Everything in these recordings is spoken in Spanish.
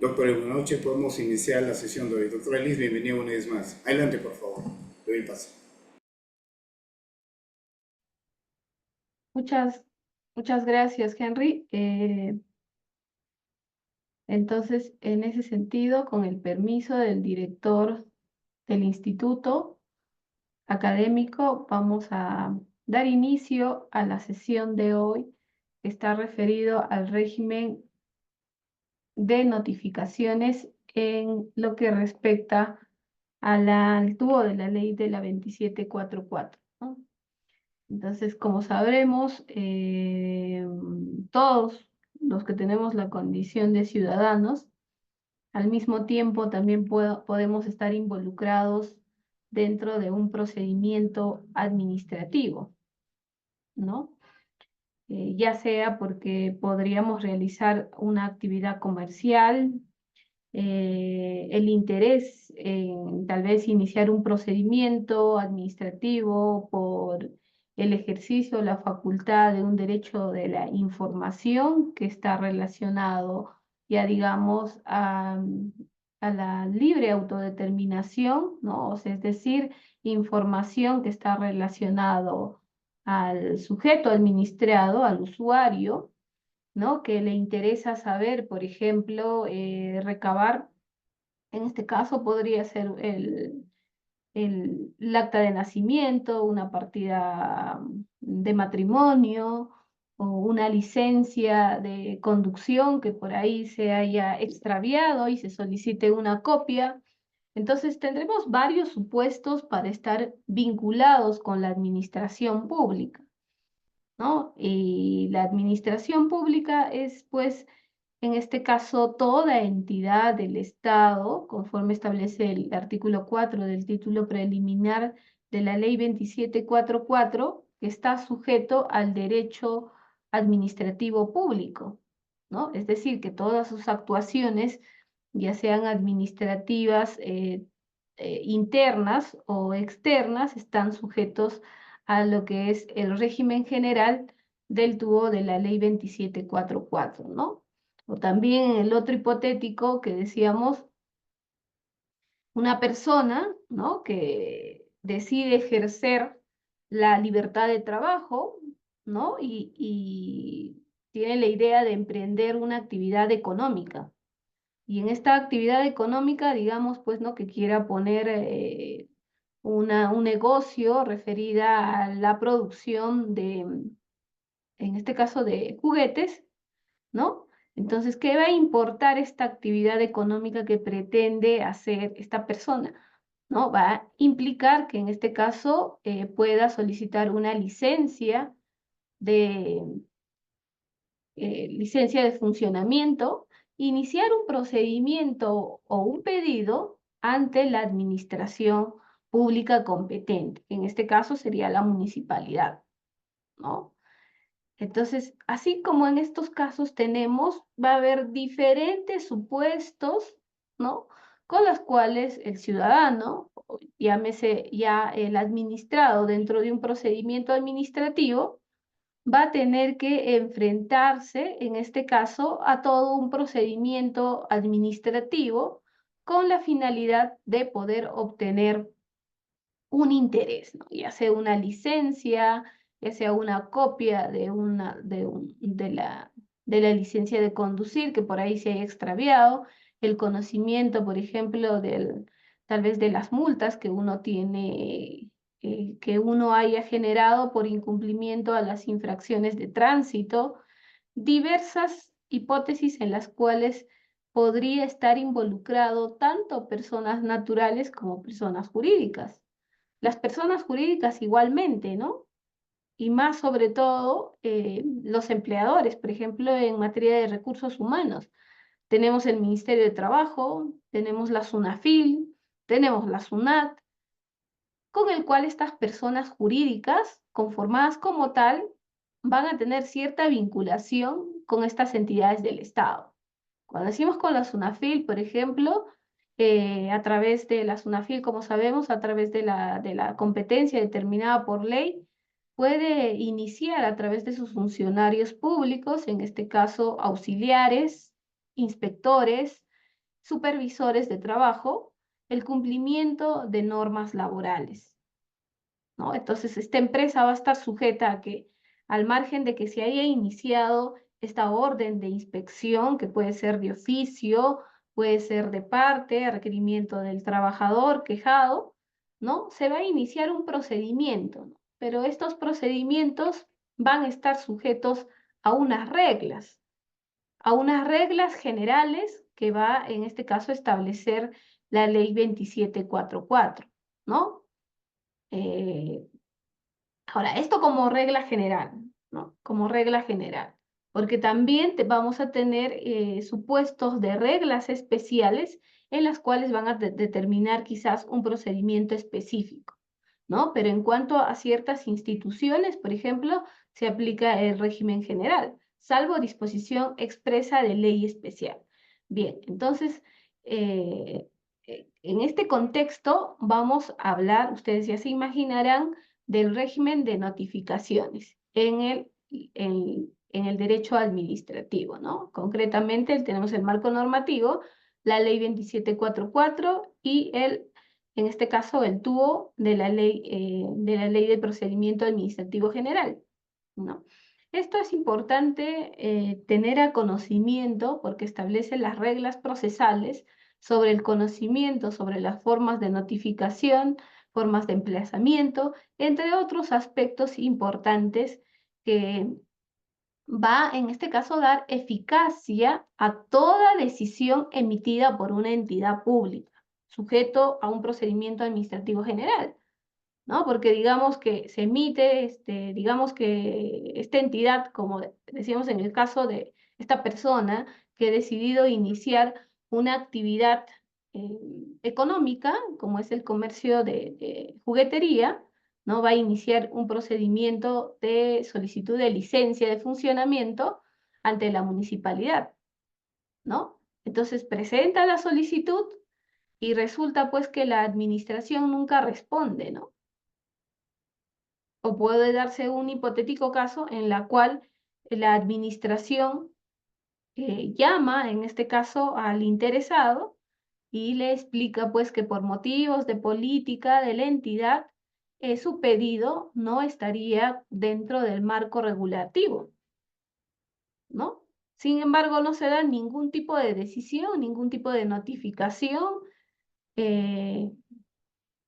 Doctor, buenas noches. Podemos iniciar la sesión de hoy. Doctora Liz, bienvenida una vez más. Adelante, por favor. Le doy paso. Muchas, muchas gracias, Henry. Entonces, en ese sentido, con el permiso del director del instituto académico, vamos a dar inicio a la sesión de hoy, que está referido al régimen de notificaciones en lo que respecta al tubo de la ley de la 2744, ¿no? Entonces, como sabremos, todos los que tenemos la condición de ciudadanos, al mismo tiempo también podemos estar involucrados dentro de un procedimiento administrativo, ¿no? Ya sea porque podríamos realizar una actividad comercial, el interés en tal vez iniciar un procedimiento administrativo por el ejercicio o la facultad de un derecho de la información que está relacionado ya digamos a la libre autodeterminación, ¿no? O sea, es decir, información que está relacionado al sujeto administrado, al usuario, ¿no? Que le interesa saber, por ejemplo, recabar, en este caso podría ser el acta de nacimiento, una partida de matrimonio o una licencia de conducción que por ahí se haya extraviado y se solicite una copia. Entonces tendremos varios supuestos para estar vinculados con la administración pública, ¿no? Y la administración pública es, pues, en este caso, toda entidad del Estado, conforme establece el artículo 4 del título preliminar de la Ley 2744, que está sujeto al derecho administrativo público, ¿no? Es decir, que todas sus actuaciones, ya sean administrativas, internas o externas, están sujetos a lo que es el régimen general del tubo de la Ley 2744, ¿no? O también en el otro hipotético que decíamos, una persona, ¿no? Que decide ejercer la libertad de trabajo, ¿no? Y tiene la idea de emprender una actividad económica. Y en esta actividad económica, digamos, pues, ¿no? Que quiera poner un negocio referida a la producción de, en este caso, de juguetes, ¿no? Entonces, ¿qué va a importar esta actividad económica que pretende hacer esta persona? ¿No? Va a implicar que en este caso pueda solicitar una de, licencia de funcionamiento, iniciar un procedimiento o un pedido ante la administración pública competente. En este caso sería la municipalidad, ¿no? Entonces, así como en estos casos tenemos, va a haber diferentes supuestos, ¿no? Con los cuales el ciudadano, o llámese ya el administrado dentro de un procedimiento administrativo, va a tener que enfrentarse, en este caso, a todo un procedimiento administrativo con la finalidad de poder obtener un interés, ¿no? Ya sea una licencia, ya sea una copia de la licencia de conducir que por ahí se haya extraviado, el conocimiento, por ejemplo, tal vez de las multas que uno tiene, que uno haya generado por incumplimiento a las infracciones de tránsito, diversas hipótesis en las cuales podría estar involucrado tanto personas naturales como personas jurídicas. Las personas jurídicas igualmente, ¿no? Y más sobre todo los empleadores, por ejemplo, en materia de recursos humanos. Tenemos el Ministerio de Trabajo, tenemos la SUNAFIL, tenemos la SUNAT, con el cual estas personas jurídicas, conformadas como tal, van a tener cierta vinculación con estas entidades del Estado. Cuando decimos con la SUNAFIL, por ejemplo, a través de la SUNAFIL, como sabemos, a través de la competencia determinada por ley, puede iniciar a través de sus funcionarios públicos, en este caso auxiliares, inspectores, supervisores de trabajo el cumplimiento de normas laborales, ¿no? Entonces, esta empresa va a estar sujeta a que, al margen de que se haya iniciado esta orden de inspección, que puede ser de oficio, puede ser de parte, a requerimiento del trabajador quejado, ¿no? Se va a iniciar un procedimiento, ¿no? Pero estos procedimientos van a estar sujetos a unas reglas generales que va, en este caso, a establecer la ley 2744, ¿no? Eh, Ahora, esto como regla general, ¿no? Como regla general, porque también vamos a tener supuestos de reglas especiales en las cuales van a determinar quizás un procedimiento específico, ¿no? Pero en cuanto a ciertas instituciones, por ejemplo, se aplica el régimen general, salvo disposición expresa de ley especial. Bien, entonces, eh, en este contexto vamos a hablar, ustedes ya se imaginarán, del régimen de notificaciones en el derecho administrativo, ¿no? Concretamente, tenemos el marco normativo, la ley 2744 y en este caso, el tubo de la ley de procedimiento administrativo general, ¿no? Esto es importante tener a conocimiento porque establece las reglas procesales sobre el conocimiento, sobre las formas de notificación, formas de emplazamiento, entre otros aspectos importantes que va, en este caso, a dar eficacia a toda decisión emitida por una entidad pública, sujeto a un procedimiento administrativo general, ¿no? Porque digamos que se emite, digamos que esta entidad, como decíamos en el caso de esta persona que ha decidido iniciar una actividad eh, económica, como es el comercio de juguetería, ¿no? Va a iniciar un procedimiento de solicitud de licencia de funcionamiento ante la municipalidad, ¿no? Entonces presenta la solicitud y resulta pues que la administración nunca responde, ¿no? O puede darse un hipotético caso en la cual la administración llama, en este caso, al interesado y le explica pues que por motivos de política de la entidad, su pedido no estaría dentro del marco regulativo, ¿no? Sin embargo, no se da ningún tipo de decisión, ningún tipo de notificación, eh,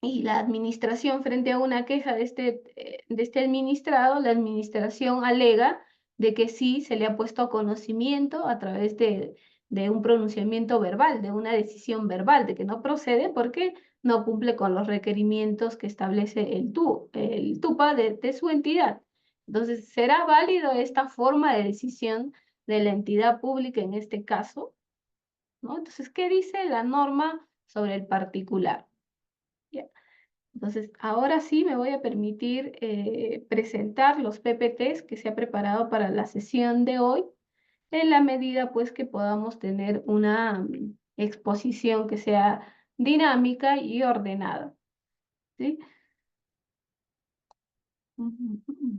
y la administración frente a una queja de este administrado, la administración alega de que sí se le ha puesto a conocimiento a través de un pronunciamiento verbal, de una decisión verbal, de que no procede porque no cumple con los requerimientos que establece el TUPA de su entidad. Entonces, ¿será válido esta forma de decisión de la entidad pública en este caso? ¿No? Entonces, ¿qué dice la norma sobre el particular? Ya. Entonces, ahora sí me voy a permitir presentar los PPTs que se ha preparado para la sesión de hoy, en la medida pues que podamos tener una exposición que sea dinámica y ordenada, ¿sí? Ujú, ujú.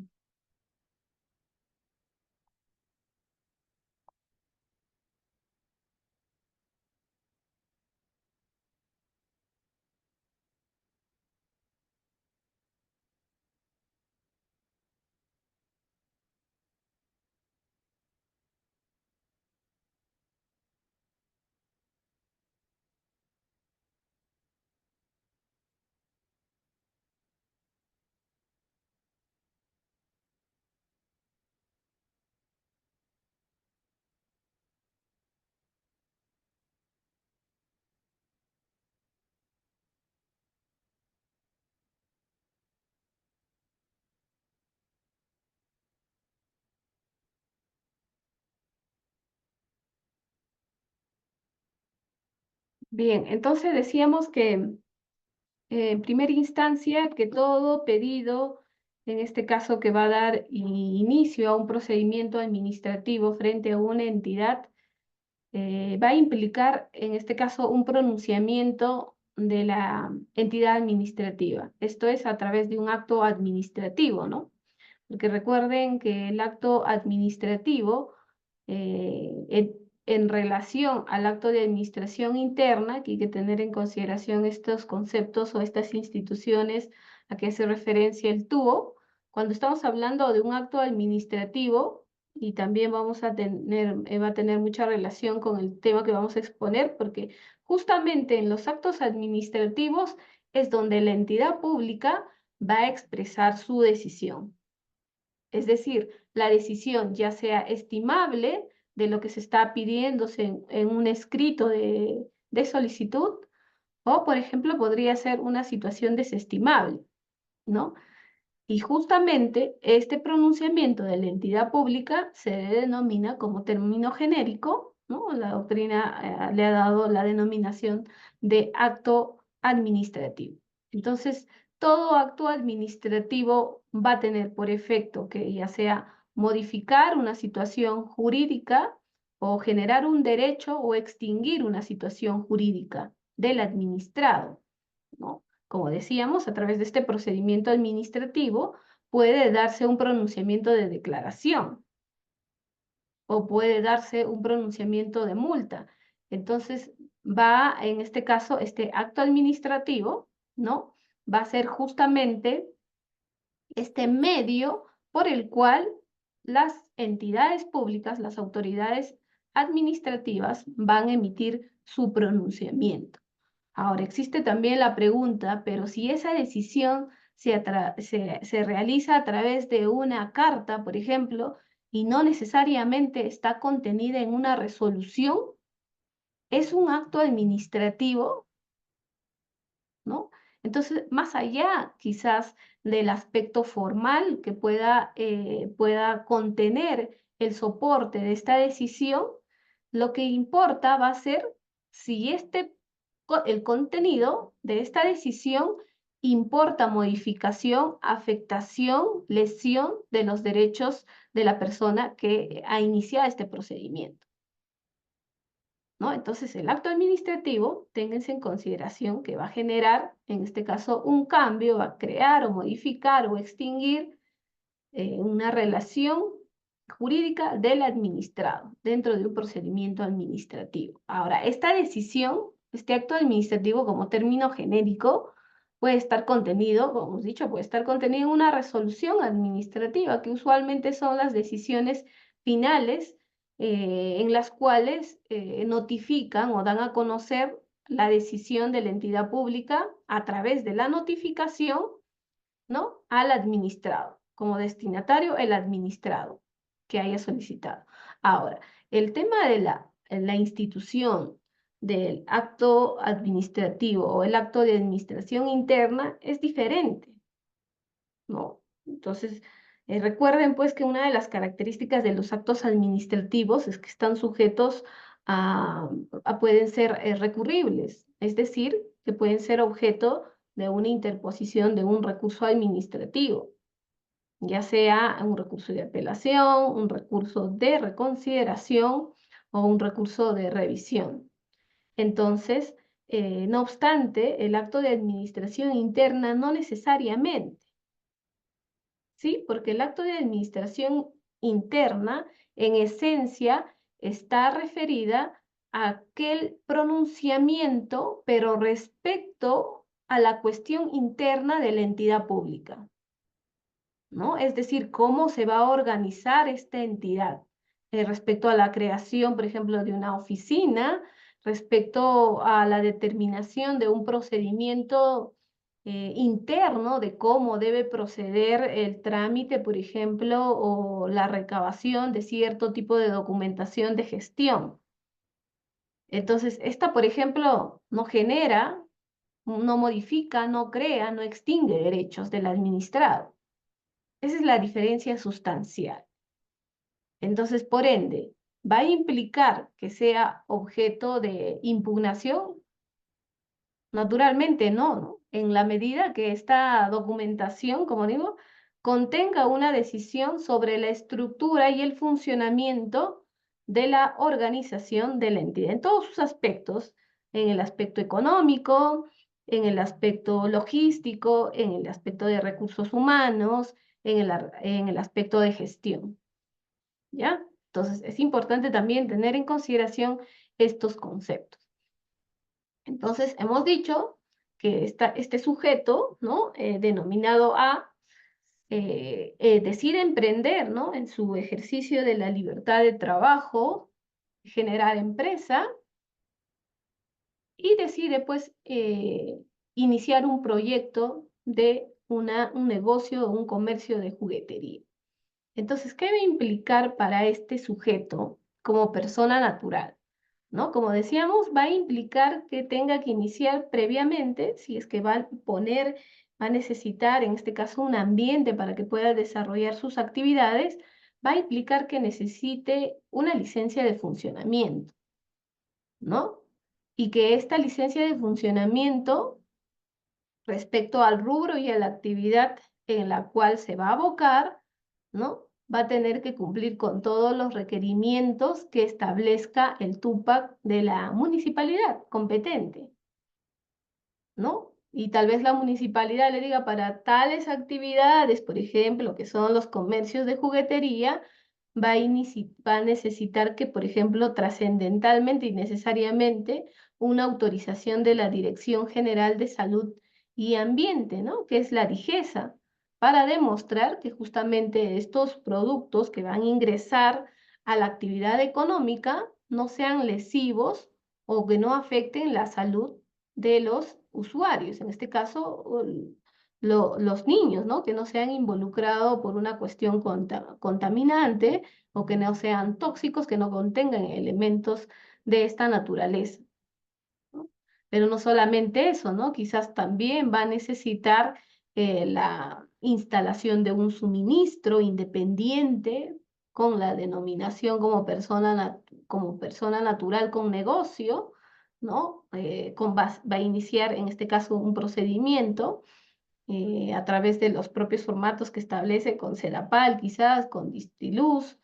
Bien, entonces decíamos que en primera instancia que todo pedido, en este caso que va a dar inicio a un procedimiento administrativo frente a una entidad, va a implicar, en este caso, un pronunciamiento de la entidad administrativa. Esto es a través de un acto administrativo, ¿no? Porque recuerden que el acto administrativo en relación al acto de administración interna, que hay que tener en consideración estos conceptos o estas instituciones a que hace referencia el TUO, cuando estamos hablando de un acto administrativo, y también vamos a tener, va a tener mucha relación con el tema que vamos a exponer, porque justamente en los actos administrativos es donde la entidad pública va a expresar su decisión. Es decir, la decisión ya sea estimable de lo que se está pidiéndose en un escrito de solicitud, o, por ejemplo, podría ser una situación desestimable, ¿no? Y justamente este pronunciamiento de la entidad pública se denomina como término genérico, ¿no? La doctrina le ha dado la denominación de acto administrativo. Entonces, todo acto administrativo va a tener por efecto que ya sea modificar una situación jurídica o generar un derecho o extinguir una situación jurídica del administrado, ¿no? Como decíamos, a través de este procedimiento administrativo puede darse un pronunciamiento de declaración o puede darse un pronunciamiento de multa. Entonces, va, en este caso, este acto administrativo, ¿no? Va a ser justamente este medio por el cual las entidades públicas, las autoridades administrativas, van a emitir su pronunciamiento. Ahora, existe también la pregunta, pero si esa decisión se realiza a través de una carta, por ejemplo, y no necesariamente está contenida en una resolución, ¿es un acto administrativo? ¿No? Entonces, más allá quizás del aspecto formal que pueda contener el soporte de esta decisión, lo que importa va a ser si el contenido de esta decisión importa modificación, afectación, lesión de los derechos de la persona que ha iniciado este procedimiento, ¿no? Entonces, el acto administrativo, ténganse en consideración que va a generar, en este caso, un cambio, va a crear o modificar o extinguir una relación jurídica del administrado dentro de un procedimiento administrativo. Ahora, esta decisión, este acto administrativo como término genérico, puede estar contenido, como hemos dicho, puede estar contenido en una resolución administrativa, que usualmente son las decisiones finales en las cuales notifican o dan a conocer la decisión de la entidad pública a través de la notificación, ¿no? Al administrado, como destinatario el administrado que haya solicitado. Ahora, el tema de la institución del acto administrativo o el acto de administración interna es diferente, ¿no? Entonces, recuerden pues que una de las características de los actos administrativos es que están sujetos pueden ser recurribles, es decir, que pueden ser objeto de una interposición de un recurso administrativo, ya sea un recurso de apelación, un recurso de reconsideración o un recurso de revisión. Entonces, no obstante, el acto de administración interna no necesariamente, ¿sí? Porque el acto de administración interna, en esencia, está referida a aquel pronunciamiento, pero respecto a la cuestión interna de la entidad pública, ¿no? Es decir, cómo se va a organizar esta entidad respecto a la creación, por ejemplo, de una oficina, respecto a la determinación de un procedimiento interno de cómo debe proceder el trámite, por ejemplo, o la recabación de cierto tipo de documentación de gestión. Entonces, esta, por ejemplo, no genera, no modifica, no crea, no extingue derechos del administrado. Esa es la diferencia sustancial. Entonces, por ende, ¿va a implicar que sea objeto de impugnación? Naturalmente no, ¿no? En la medida que esta documentación, como digo, contenga una decisión sobre la estructura y el funcionamiento de la organización de la entidad, en todos sus aspectos, en el aspecto económico, en el aspecto logístico, en el aspecto de recursos humanos, en el aspecto de gestión, ¿ya? Entonces, es importante también tener en consideración estos conceptos. Entonces, hemos dicho que este sujeto, ¿no? Denominado A, decide emprender, ¿no? En su ejercicio de la libertad de trabajo, generar empresa, y decide, pues, iniciar un proyecto de un negocio o un comercio de juguetería. Entonces, ¿qué va a implicar para este sujeto como persona natural? ¿No? Como decíamos, va a implicar que tenga que iniciar previamente, si es que va a necesitar, en este caso, un ambiente para que pueda desarrollar sus actividades, va a implicar que necesite una licencia de funcionamiento, ¿no? Y que esta licencia de funcionamiento, respecto al rubro y a la actividad en la cual se va a abocar, ¿no? Va a tener que cumplir con todos los requerimientos que establezca el TUPAC de la municipalidad competente, ¿no? Y tal vez la municipalidad le diga para tales actividades, por ejemplo, que son los comercios de juguetería, va a necesitar que, por ejemplo, trascendentalmente y necesariamente, una autorización de la Dirección General de Salud y Ambiente, ¿no? Que es la DIGESA, para demostrar que justamente estos productos que van a ingresar a la actividad económica no sean lesivos o que no afecten la salud de los usuarios, en este caso los niños, ¿no? Que no se han involucrado por una cuestión contaminante o que no sean tóxicos, que no contengan elementos de esta naturaleza, ¿no? Pero no solamente eso, ¿no? Quizás también va a necesitar la instalación de un suministro independiente con la denominación como persona natural con negocio, ¿no? Va a iniciar, en este caso, un procedimiento a través de los propios formatos que establece con Sedapal, quizás con Distiluz.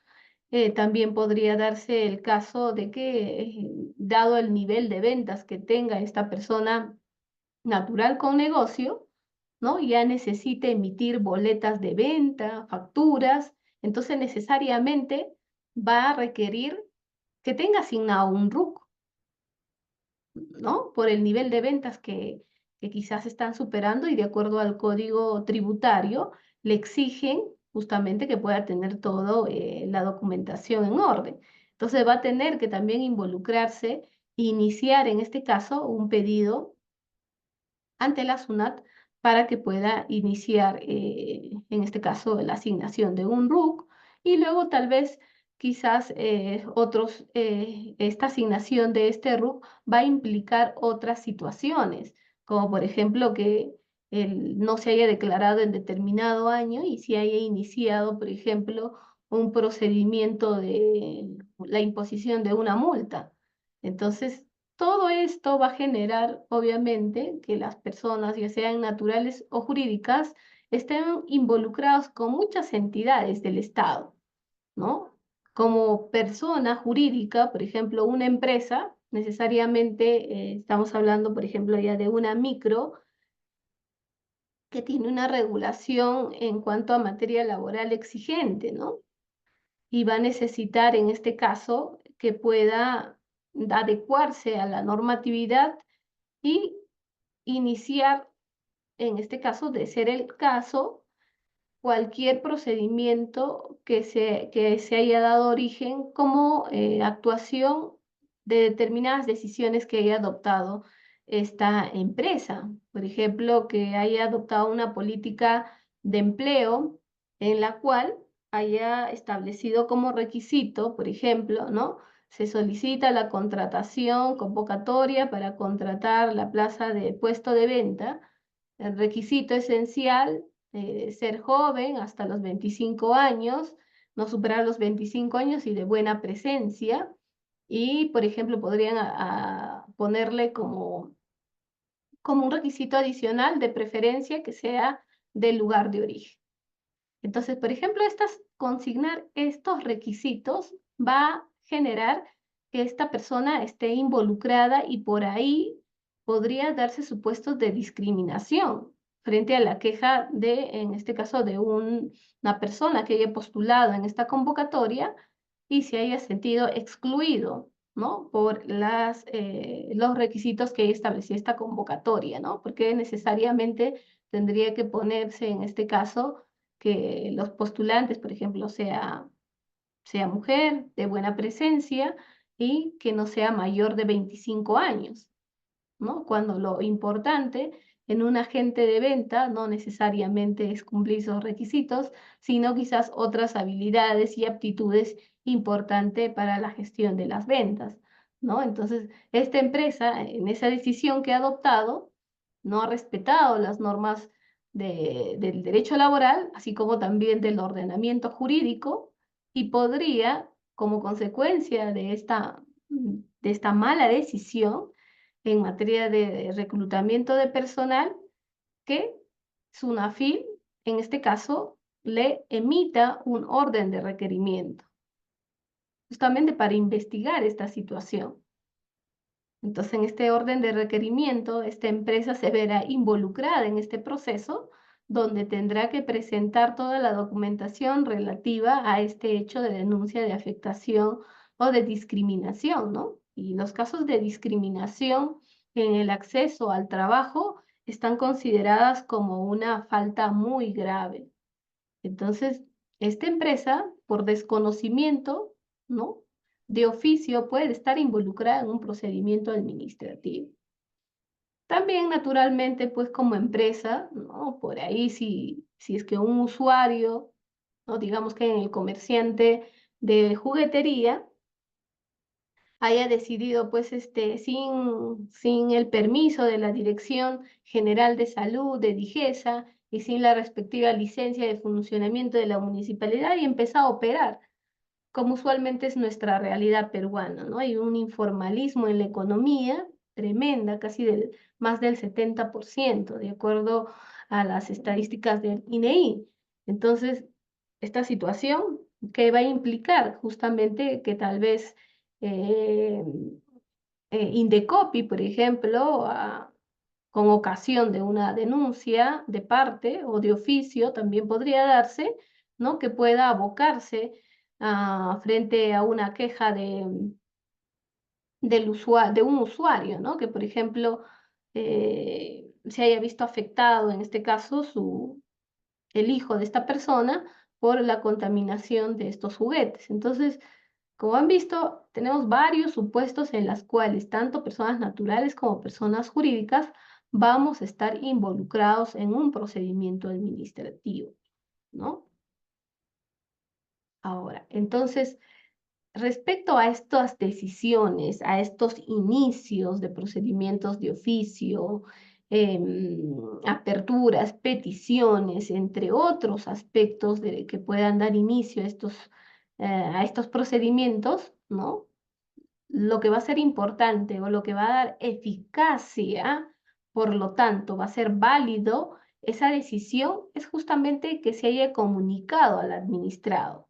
También podría darse el caso de que, dado el nivel de ventas que tenga esta persona natural con negocio, ¿no? Ya necesite emitir boletas de venta, facturas, entonces necesariamente va a requerir que tenga asignado un RUC, ¿no? Por el nivel de ventas que quizás están superando y de acuerdo al código tributario le exigen justamente que pueda tener todo la documentación en orden. Entonces va a tener que también involucrarse e iniciar en este caso un pedido ante la SUNAT para que pueda iniciar, en este caso, la asignación de un RUC y luego tal vez quizás esta asignación de este RUC va a implicar otras situaciones, como por ejemplo que él no se haya declarado en determinado año y se haya iniciado, por ejemplo, un procedimiento de la imposición de una multa. Entonces, todo esto va a generar, obviamente, que las personas, ya sean naturales o jurídicas, estén involucrados con muchas entidades del Estado, ¿no? Como persona jurídica, por ejemplo, una empresa, necesariamente estamos hablando, por ejemplo, ya de una micro que tiene una regulación en cuanto a materia laboral exigente, ¿no? Y va a necesitar, en este caso, que pueda adecuarse a la normatividad y iniciar, en este caso, de ser el caso, cualquier procedimiento que se haya dado origen como actuación de determinadas decisiones que haya adoptado esta empresa. Por ejemplo, que haya adoptado una política de empleo en la cual haya establecido como requisito, por ejemplo, ¿no? Se solicita la contratación convocatoria para contratar la plaza de puesto de venta. El requisito esencial, ser joven hasta los 25 años, no superar los 25 años y de buena presencia. Y, por ejemplo, podrían ponerle como un requisito adicional de preferencia que sea del lugar de origen. Entonces, por ejemplo, consignar estos requisitos va a generar que esta persona esté involucrada y por ahí podría darse supuestos de discriminación frente a la queja en este caso, de una persona que haya postulado en esta convocatoria y se haya sentido excluido, ¿no? Por los requisitos que establecía esta convocatoria, ¿no? Porque necesariamente tendría que ponerse en este caso que los postulantes, por ejemplo, sea mujer, de buena presencia y que no sea mayor de 25 años, ¿no? Cuando lo importante en un agente de venta no necesariamente es cumplir esos requisitos, sino quizás otras habilidades y aptitudes importantes para la gestión de las ventas, ¿no? Entonces, esta empresa, en esa decisión que ha adoptado, no ha respetado las normas del derecho laboral, así como también del ordenamiento jurídico, y podría, como consecuencia de esta mala decisión, en materia de reclutamiento de personal, que SUNAFIL, en este caso, le emita un orden de requerimiento, justamente para investigar esta situación. Entonces, en este orden de requerimiento, esta empresa se verá involucrada en este proceso, donde tendrá que presentar toda la documentación relativa a este hecho de denuncia de afectación o de discriminación, ¿no? Y los casos de discriminación en el acceso al trabajo están consideradas como una falta muy grave. Entonces, esta empresa, por desconocimiento, ¿no? De oficio puede estar involucrada en un procedimiento administrativo. También, naturalmente, pues como empresa, ¿no? Por ahí, si es que un usuario, ¿no? Digamos que en el comerciante de juguetería haya decidido, pues, sin el permiso de la Dirección General de Salud de Digesa y sin la respectiva licencia de funcionamiento de la municipalidad y empezar a operar, como usualmente es nuestra realidad peruana, ¿no? Hay un informalismo en la economía tremenda, más del 70%, de acuerdo a las estadísticas del INEI. Entonces, esta situación que va a implicar justamente que tal vez eh, Indecopi, por ejemplo, con ocasión de una denuncia de parte o de oficio, también podría darse, ¿no? Que pueda abocarse frente a una queja de un usuario, ¿no? Que, por ejemplo, se haya visto afectado, en este caso, el hijo de esta persona por la contaminación de estos juguetes. Entonces, como han visto, tenemos varios supuestos en los cuales tanto personas naturales como personas jurídicas vamos a estar involucrados en un procedimiento administrativo, ¿no? Ahora, entonces, respecto a estas decisiones, a estos inicios de procedimientos de oficio, aperturas, peticiones, entre otros aspectos que puedan dar inicio a estos procedimientos, ¿no? Lo que va a ser importante o lo que va a dar eficacia, por lo tanto, va a ser válido esa decisión, es justamente que se haya comunicado al administrado,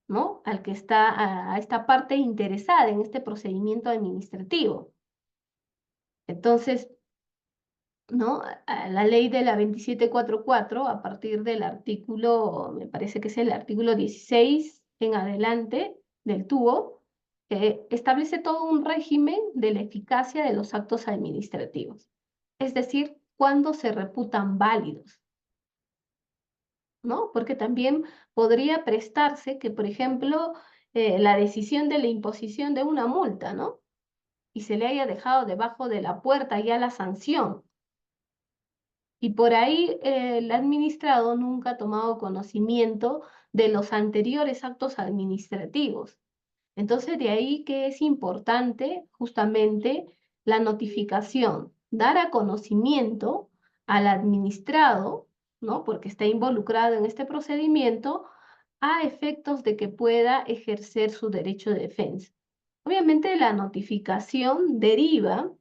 ¿no? Al que está a esta parte interesada en este procedimiento administrativo. Entonces, ¿no? La ley de la 2744, a partir del artículo, me parece que es el artículo 16 en adelante del TUO, establece todo un régimen de la eficacia de los actos administrativos, es decir, cuándo se reputan válidos, ¿no? Porque también podría prestarse que, por ejemplo, la decisión de la imposición de una multa, ¿no? Y se le haya dejado debajo de la puerta ya la sanción. Y por ahí el administrado nunca ha tomado conocimiento de los anteriores actos administrativos. Entonces, de ahí que es importante justamente la notificación, dar a conocimiento al administrado, ¿no? Porque está involucrado en este procedimiento, a efectos de que pueda ejercer su derecho de defensa. Obviamente, la notificación deriva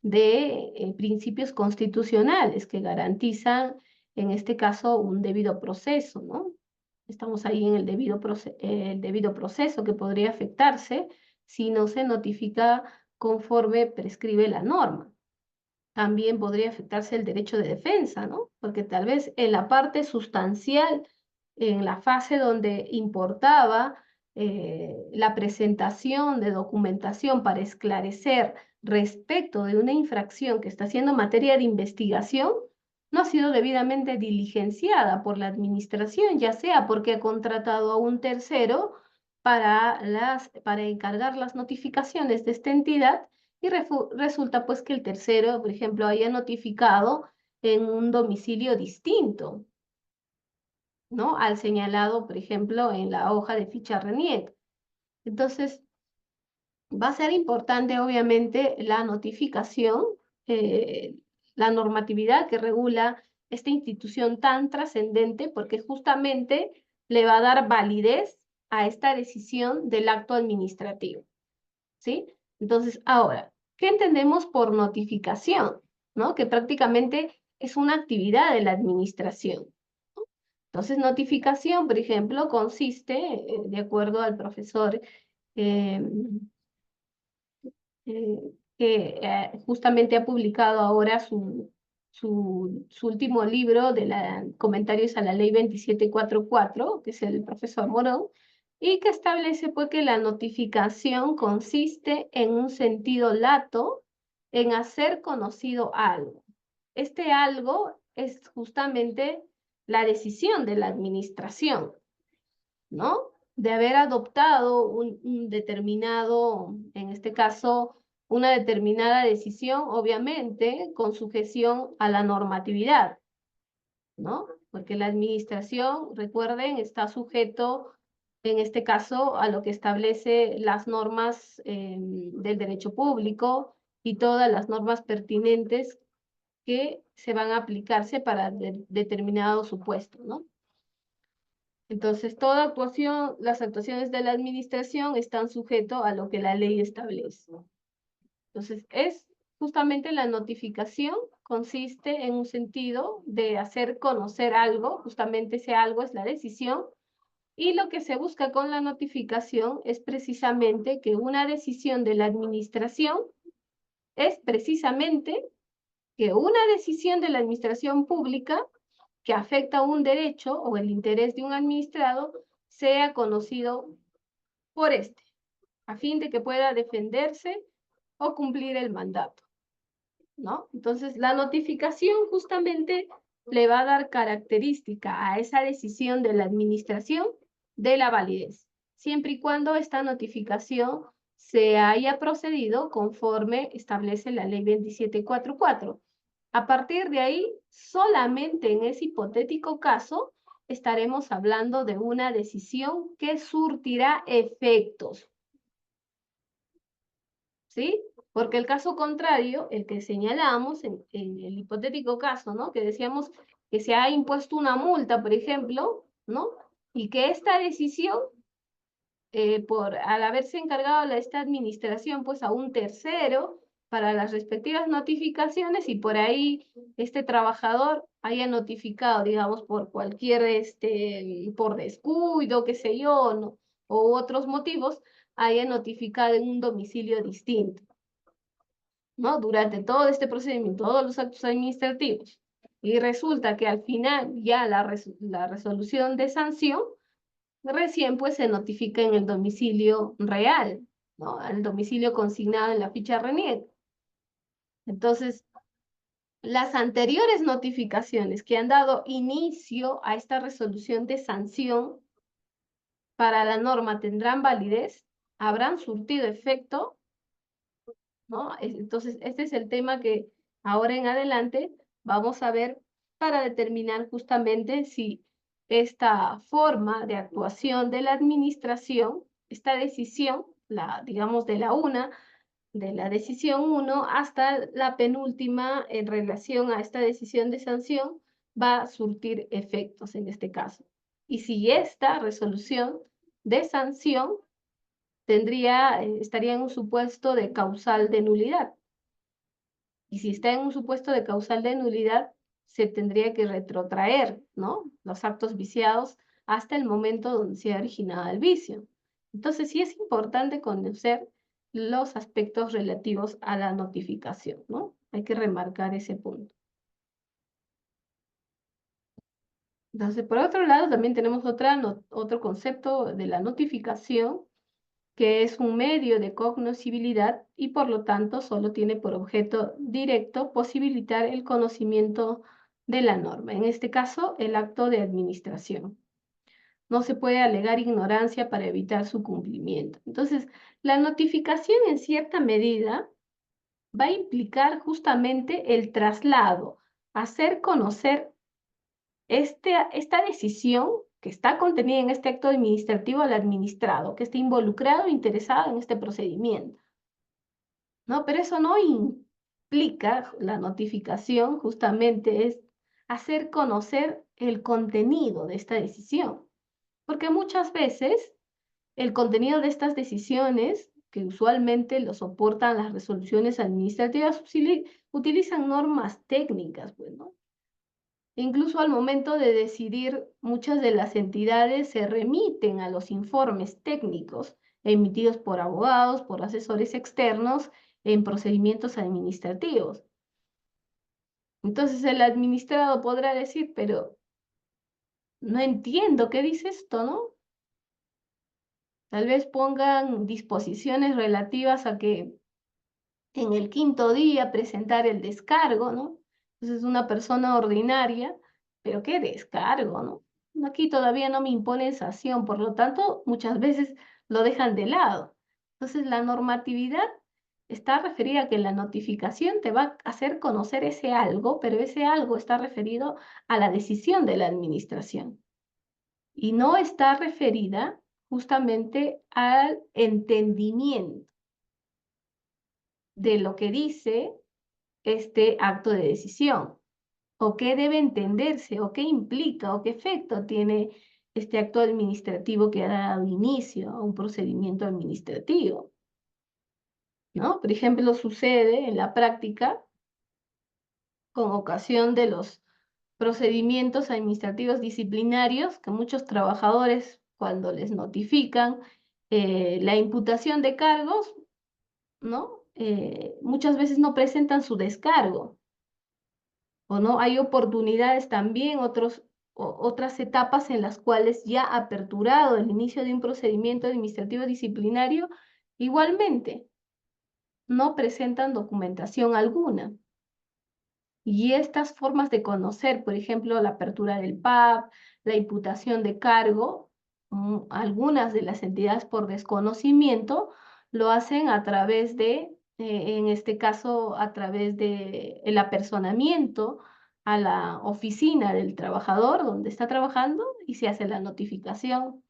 de principios constitucionales que garantizan, en este caso, un debido proceso, ¿no? Estamos ahí en el debido proceso que podría afectarse si no se notifica conforme prescribe la norma. También podría afectarse el derecho de defensa, ¿no? Porque tal vez en la parte sustancial, en la fase donde importaba la presentación de documentación para esclarecer respecto de una infracción que está siendo materia de investigación, no ha sido debidamente diligenciada por la administración, ya sea porque ha contratado a un tercero para encargar las notificaciones de esta entidad y resulta pues que el tercero, por ejemplo, haya notificado en un domicilio distinto, ¿no? Al señalado, por ejemplo, en la hoja de ficha RENIEC. Entonces, va a ser importante, obviamente, la notificación, eh, la normatividad que regula esta institución tan trascendente, porque justamente le va a dar validez a esta decisión del acto administrativo, ¿sí? Entonces, ahora, ¿qué entendemos por notificación? ¿No? Que prácticamente es una actividad de la administración. Entonces, notificación, por ejemplo, consiste, de acuerdo al profesor eh, eh, que justamente ha publicado ahora su último libro de comentarios a la ley 2744, que es el profesor Morón, y que establece pues que la notificación consiste en un sentido lato en hacer conocido algo. Este algo es justamente la decisión de la administración, ¿no? De haber adoptado un determinado, en este caso, una determinada decisión, obviamente, con sujeción a la normatividad, ¿no? Porque la administración, recuerden, está sujeto, en este caso, a lo que establece las normas del derecho público y todas las normas pertinentes que se van a aplicarse para determinado supuesto, ¿no? Entonces, toda actuación, las actuaciones de la administración están sujetos a lo que la ley establece. Entonces, es justamente la notificación consiste en un sentido de hacer conocer algo, justamente ese algo es la decisión, y lo que se busca con la notificación es precisamente que una decisión de la administración es precisamente que una decisión de la administración pública que afecta un derecho o el interés de un administrado sea conocido por este, a fin de que pueda defenderse o cumplir el mandato, ¿no? Entonces, la notificación justamente le va a dar característica a esa decisión de la administración de la validez, siempre y cuando esta notificación se haya procedido conforme establece la ley 2744. A partir de ahí, solamente en ese hipotético caso, estaremos hablando de una decisión que surtirá efectos, ¿sí? Porque el caso contrario, el que señalamos en el hipotético caso, ¿no? Que decíamos que se ha impuesto una multa, por ejemplo, ¿no? Y que esta decisión al haberse encargado esta administración pues a un tercero para las respectivas notificaciones y por ahí este trabajador haya notificado, digamos, por cualquier, por descuido, qué sé yo, ¿no? O otros motivos, haya notificado en un domicilio distinto, ¿no? Durante todo este procedimiento, todos los actos administrativos. Y resulta que al final ya la resolución de sanción recién pues se notifica en el domicilio real, ¿no? El domicilio consignado en la ficha RENIEC. Entonces, las anteriores notificaciones que han dado inicio a esta resolución de sanción para la norma tendrán validez, habrán surtido efecto, ¿no? Entonces, este es el tema que ahora en adelante vamos a ver para determinar justamente si esta forma de actuación de la administración, esta decisión, digamos de la decisión 1 hasta la penúltima en relación a esta decisión de sanción, va a surtir efectos en este caso. Y si esta resolución de sanción estaría en un supuesto de causal de nulidad. Y si está en un supuesto de causal de nulidad, se tendría que retrotraer, ¿no? Los actos viciados hasta el momento donde se ha originado el vicio. Entonces, sí es importante conocer los aspectos relativos a la notificación, ¿no? Hay que remarcar ese punto. Entonces, por otro lado, también tenemos otro concepto de la notificación, que es un medio de cognoscibilidad y por lo tanto solo tiene por objeto directo posibilitar el conocimiento de la norma, en este caso el acto de administración. No se puede alegar ignorancia para evitar su cumplimiento. Entonces, la notificación en cierta medida va a implicar justamente el traslado, hacer conocer esta decisión que está contenida en este acto administrativo al administrado, que esté involucrado e interesado en este procedimiento, ¿no? Pero eso no implica, la notificación justamente es hacer conocer el contenido de esta decisión, porque muchas veces el contenido de estas decisiones, que usualmente lo soportan las resoluciones administrativas, utilizan normas técnicas, pues, ¿no? Incluso al momento de decidir, muchas de las entidades se remiten a los informes técnicos emitidos por abogados, por asesores externos en procedimientos administrativos. Entonces el administrado podrá decir, pero no entiendo qué dice esto, ¿no? Tal vez pongan disposiciones relativas a que en el quinto día presentar el descargo, ¿no? Entonces una persona ordinaria, pero ¿qué descargo, no? Aquí todavía no me imponen sanción, por lo tanto, muchas veces lo dejan de lado. Entonces la normatividad está referida a que la notificación te va a hacer conocer ese algo, pero ese algo está referido a la decisión de la administración y no está referida justamente al entendimiento de lo que dice este acto de decisión, o qué debe entenderse, o qué implica, o qué efecto tiene este acto administrativo que ha dado inicio a un procedimiento administrativo, ¿no? Por ejemplo, sucede en la práctica con ocasión de los procedimientos administrativos disciplinarios que muchos trabajadores, cuando les notifican la imputación de cargos, ¿no? Muchas veces no presentan su descargo, o no, hay oportunidades también, otras etapas en las cuales ya aperturado el inicio de un procedimiento administrativo disciplinario, igualmente no presentan documentación alguna. Y estas formas de conocer, por ejemplo, la apertura del PAP, la imputación de cargo, algunas de las entidades por desconocimiento lo hacen a través en este caso, a través de el apersonamiento a la oficina del trabajador donde está trabajando y se hace la notificación.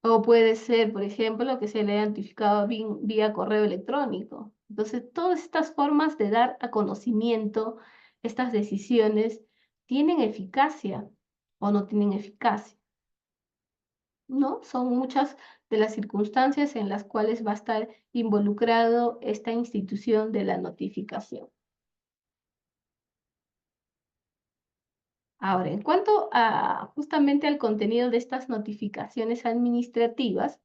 O puede ser, por ejemplo, que se le haya notificado vía correo electrónico. Entonces, todas estas formas de dar a conocimiento estas decisiones tienen eficacia o no tienen eficacia, ¿no? Son muchas de las circunstancias en las cuales va a estar involucrado esta institución de la notificación. Ahora, en cuanto a justamente al contenido de estas notificaciones administrativas,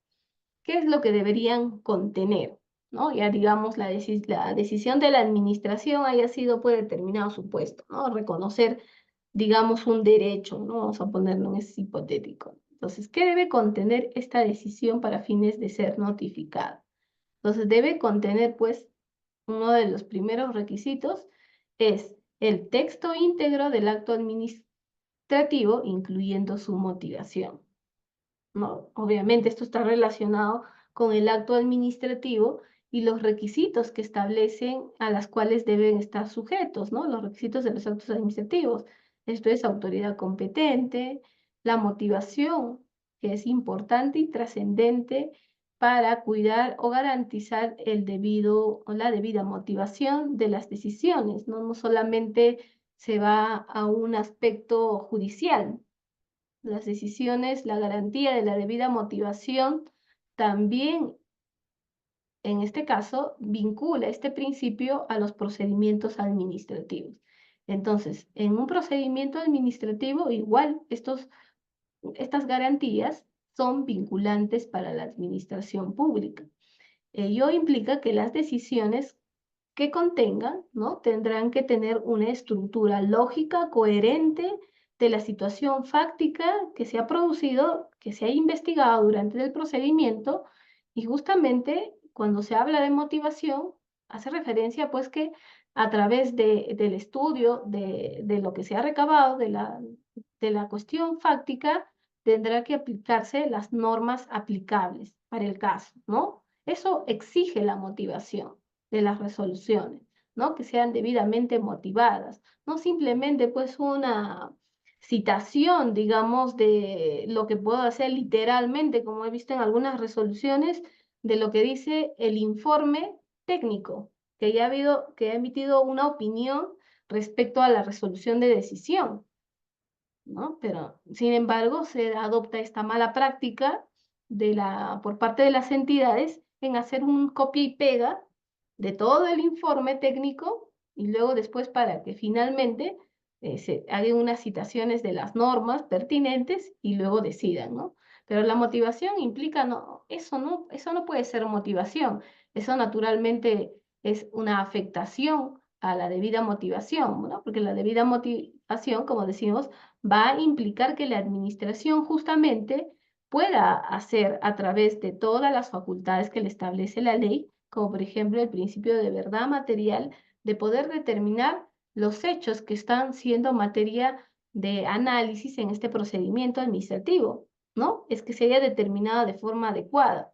¿qué es lo que deberían contener? ¿No? Ya digamos, la decisión de la administración haya sido por determinado supuesto, ¿no? Reconocer, digamos, un derecho, ¿no? Vamos a ponerlo en ese hipotético. Entonces, ¿qué debe contener esta decisión para fines de ser notificada? Entonces, debe contener, pues, uno de los primeros requisitos es el texto íntegro del acto administrativo, incluyendo su motivación, ¿no? Obviamente esto está relacionado con el acto administrativo y los requisitos que establecen a las cuales deben estar sujetos, ¿no? Los requisitos de los actos administrativos. Esto es autoridad competente, la motivación, que es importante y trascendente para cuidar o garantizar o la debida motivación de las decisiones, ¿no? No solamente se va a un aspecto judicial, las decisiones, la garantía de la debida motivación también, en este caso, vincula este principio a los procedimientos administrativos. Entonces, en un procedimiento administrativo, igual, estas garantías son vinculantes para la administración pública. Ello implica que las decisiones que contengan, ¿no? Tendrán que tener una estructura lógica, coherente, de la situación fáctica que se ha producido, que se ha investigado durante el procedimiento, y justamente cuando se habla de motivación, hace referencia pues que a través del estudio de lo que se ha recabado de la cuestión fáctica, tendrá que aplicarse las normas aplicables para el caso, ¿no? Eso exige la motivación de las resoluciones, ¿no? Que sean debidamente motivadas, no simplemente pues una citación, digamos, de lo que puedo hacer literalmente, como he visto en algunas resoluciones, de lo que dice el informe técnico, que ya ha habido, que ha emitido una opinión respecto a la resolución de decisión, ¿no? Pero, sin embargo, se adopta esta mala práctica por parte de las entidades en hacer un copia y pega de todo el informe técnico y luego después para que finalmente se hagan unas citaciones de las normas pertinentes y luego decidan, ¿no? Pero la motivación implica, no, eso no puede ser motivación, eso naturalmente es una afectación a la debida motivación, ¿no? Porque la debida motivación, como decimos, va a implicar que la administración justamente pueda hacer a través de todas las facultades que le establece la ley, como por ejemplo el principio de verdad material, de poder determinar los hechos que están siendo materia de análisis en este procedimiento administrativo, ¿no? Es que se haya determinado de forma adecuada,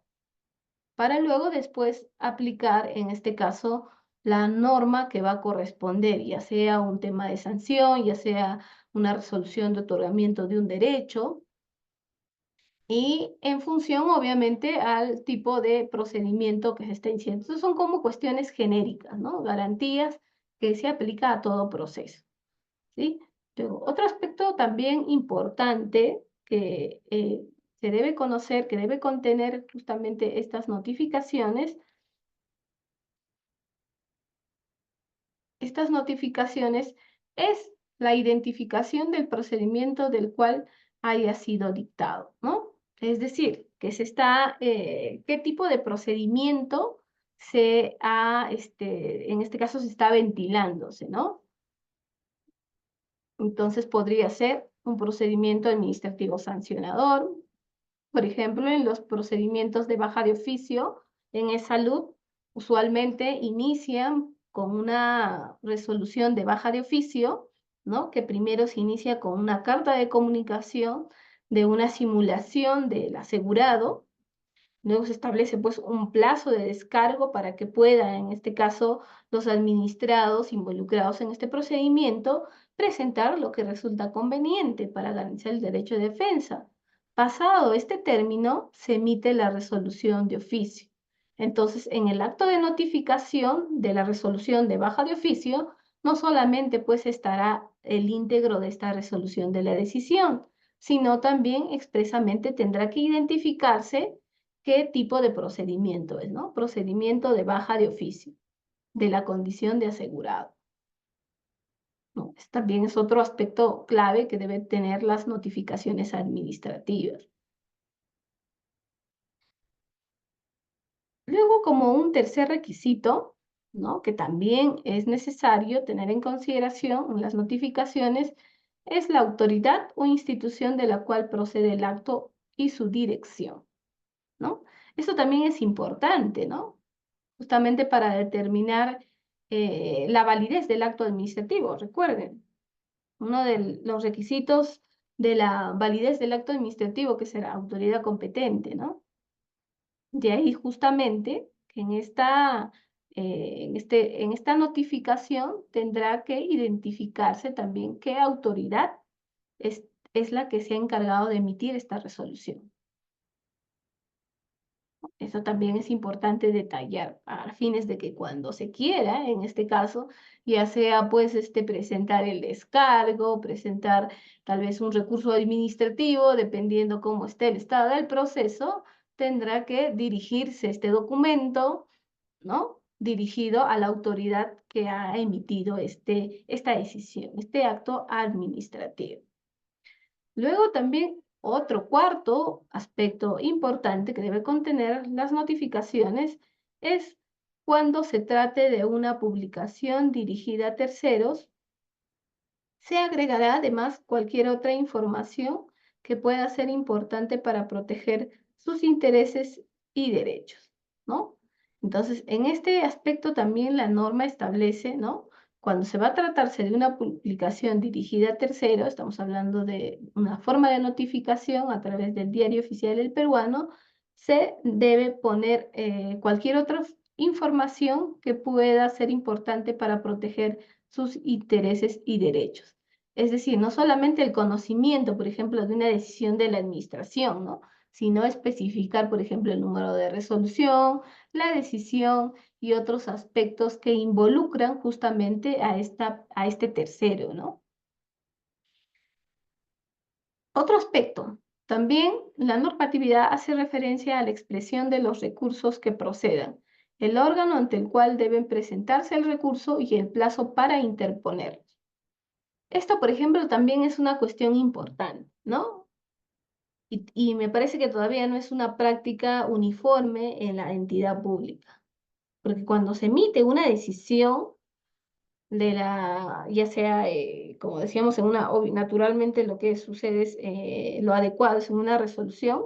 para luego después aplicar, en este caso, la norma que va a corresponder, ya sea un tema de sanción, ya sea una resolución de otorgamiento de un derecho, y en función, obviamente, al tipo de procedimiento que se está iniciando. Entonces, son como cuestiones genéricas, ¿no? Garantías que se aplica a todo proceso, ¿sí? Luego, otro aspecto también importante que se debe conocer, que debe contener justamente estas notificaciones es la identificación del procedimiento del cual haya sido dictado, ¿no? Es decir, qué tipo de procedimiento en este caso se está ventilándose, ¿no? Entonces podría ser un procedimiento administrativo sancionador, por ejemplo, en los procedimientos de baja de oficio en e-salud, usualmente inician con una resolución de baja de oficio, ¿no? Que primero se inicia con una carta de comunicación de una simulación del asegurado. Luego se establece pues un plazo de descargo para que puedan, en este caso, los administrados involucrados en este procedimiento presentar lo que resulta conveniente para garantizar el derecho de defensa. Pasado este término, se emite la resolución de oficio. Entonces, en el acto de notificación de la resolución de baja de oficio, no solamente pues estará el íntegro de esta resolución de la decisión, sino también expresamente tendrá que identificarse qué tipo de procedimiento es, ¿no? Procedimiento de baja de oficio, de la condición de asegurado, ¿no? También es otro aspecto clave que deben tener las notificaciones administrativas. Luego, como un tercer requisito, ¿no? Que también es necesario tener en consideración en las notificaciones, es la autoridad o institución de la cual procede el acto y su dirección, ¿no? Eso también es importante, ¿no? Justamente para determinar la validez del acto administrativo. Recuerden, uno de los requisitos de la validez del acto administrativo, que será autoridad competente, ¿no? De ahí justamente que en esta notificación tendrá que identificarse también qué autoridad es, es la que se ha encargado de emitir esta resolución. Eso también es importante detallar a fines de que cuando se quiera, en este caso, ya sea pues presentar el descargo, presentar tal vez un recurso administrativo, dependiendo cómo esté el estado del proceso, tendrá que dirigirse este documento, ¿no? Dirigido a la autoridad que ha emitido esta decisión, este acto administrativo. Luego también otro cuarto aspecto importante que debe contener las notificaciones es cuando se trate de una publicación dirigida a terceros, Se agregará además cualquier otra información que pueda ser importante para proteger sus intereses y derechos, ¿no? Entonces, en este aspecto también la norma establece, ¿no? Cuando se va a tratarse de una publicación dirigida a terceros, estamos hablando de una forma de notificación a través del Diario Oficial del Peruano, se debe poner cualquier otra información que pueda ser importante para proteger sus intereses y derechos. Es decir, no solamente el conocimiento, por ejemplo, de una decisión de la administración, ¿no? Sino especificar, por ejemplo, el número de resolución, la decisión y otros aspectos que involucran justamente a este tercero, ¿no? Otro aspecto, también la normatividad hace referencia a la expresión de los recursos que procedan, el órgano ante el cual deben presentarse el recurso y el plazo para interponerlo. Esto, por ejemplo, también es una cuestión importante, ¿no? Y me parece que todavía no es una práctica uniforme en la entidad pública, porque cuando se emite una decisión ya sea, como decíamos, naturalmente lo que sucede es lo adecuado es en una resolución,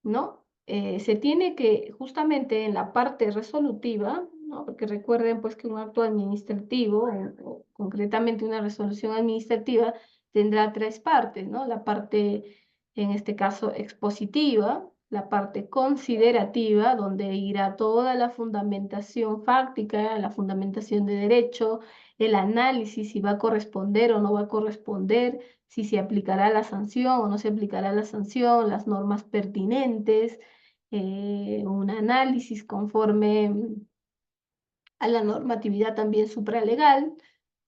¿no? Se tiene que, justamente en la parte resolutiva, ¿no? Porque recuerden pues que un acto administrativo, o concretamente una resolución administrativa, tendrá tres partes, ¿no? La parte, en este caso, expositiva, la parte considerativa, donde irá toda la fundamentación fáctica, la fundamentación de derecho, el análisis si va a corresponder o no va a corresponder, si se aplicará la sanción o no se aplicará la sanción, las normas pertinentes, un análisis conforme a la normatividad también supralegal,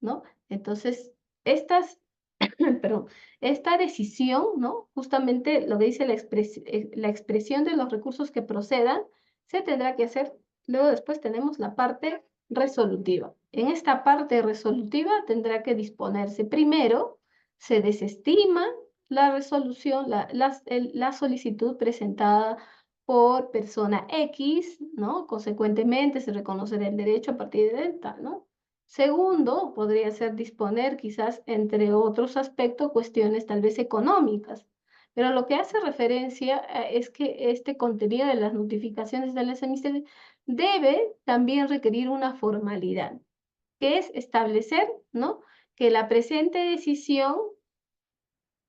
¿no? Entonces, estas, perdón, esta decisión, ¿no? Justamente lo que dice la expresión de los recursos que procedan, se tendrá que hacer. Luego después tenemos la parte resolutiva. En esta parte resolutiva tendrá que disponerse primero, se desestima la resolución, la solicitud presentada por persona X, ¿no? Consecuentemente, se reconocerá el derecho a partir de tal, ¿no? Segundo, podría ser disponer quizás, entre otros aspectos, cuestiones tal vez económicas. Pero lo que hace referencia es que este contenido de las notificaciones de las administraciones debe también requerir una formalidad, que es establecer, ¿no? Que la presente decisión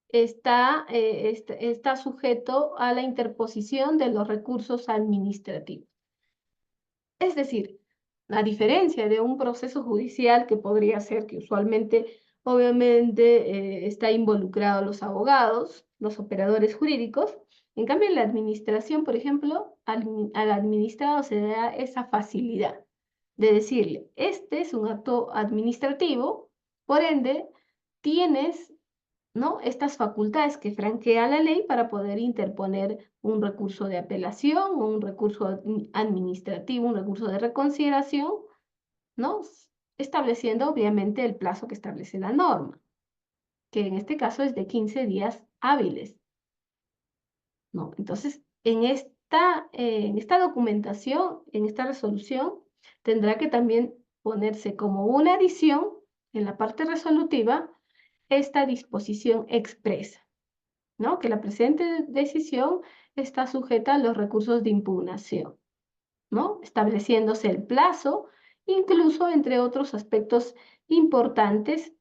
está sujeto a la interposición de los recursos administrativos. Es decir, a diferencia de un proceso judicial que podría ser que usualmente, obviamente, está involucrado los abogados, los operadores jurídicos, en cambio en la administración, por ejemplo, al administrado se le da esa facilidad de decirle, este es un acto administrativo, por ende, tienes, ¿no? Estas facultades que franquea la ley para poder interponer un recurso de apelación o un recurso administrativo, un recurso de reconsideración, ¿no? Estableciendo obviamente el plazo que establece la norma, que en este caso es de 15 días hábiles, ¿no? Entonces, en esta documentación, en esta resolución, tendrá que también ponerse como una adición en la parte resolutiva esta disposición expresa, ¿no? Que la presente decisión está sujeta a los recursos de impugnación, ¿no? Estableciéndose el plazo, incluso entre otros aspectos importantes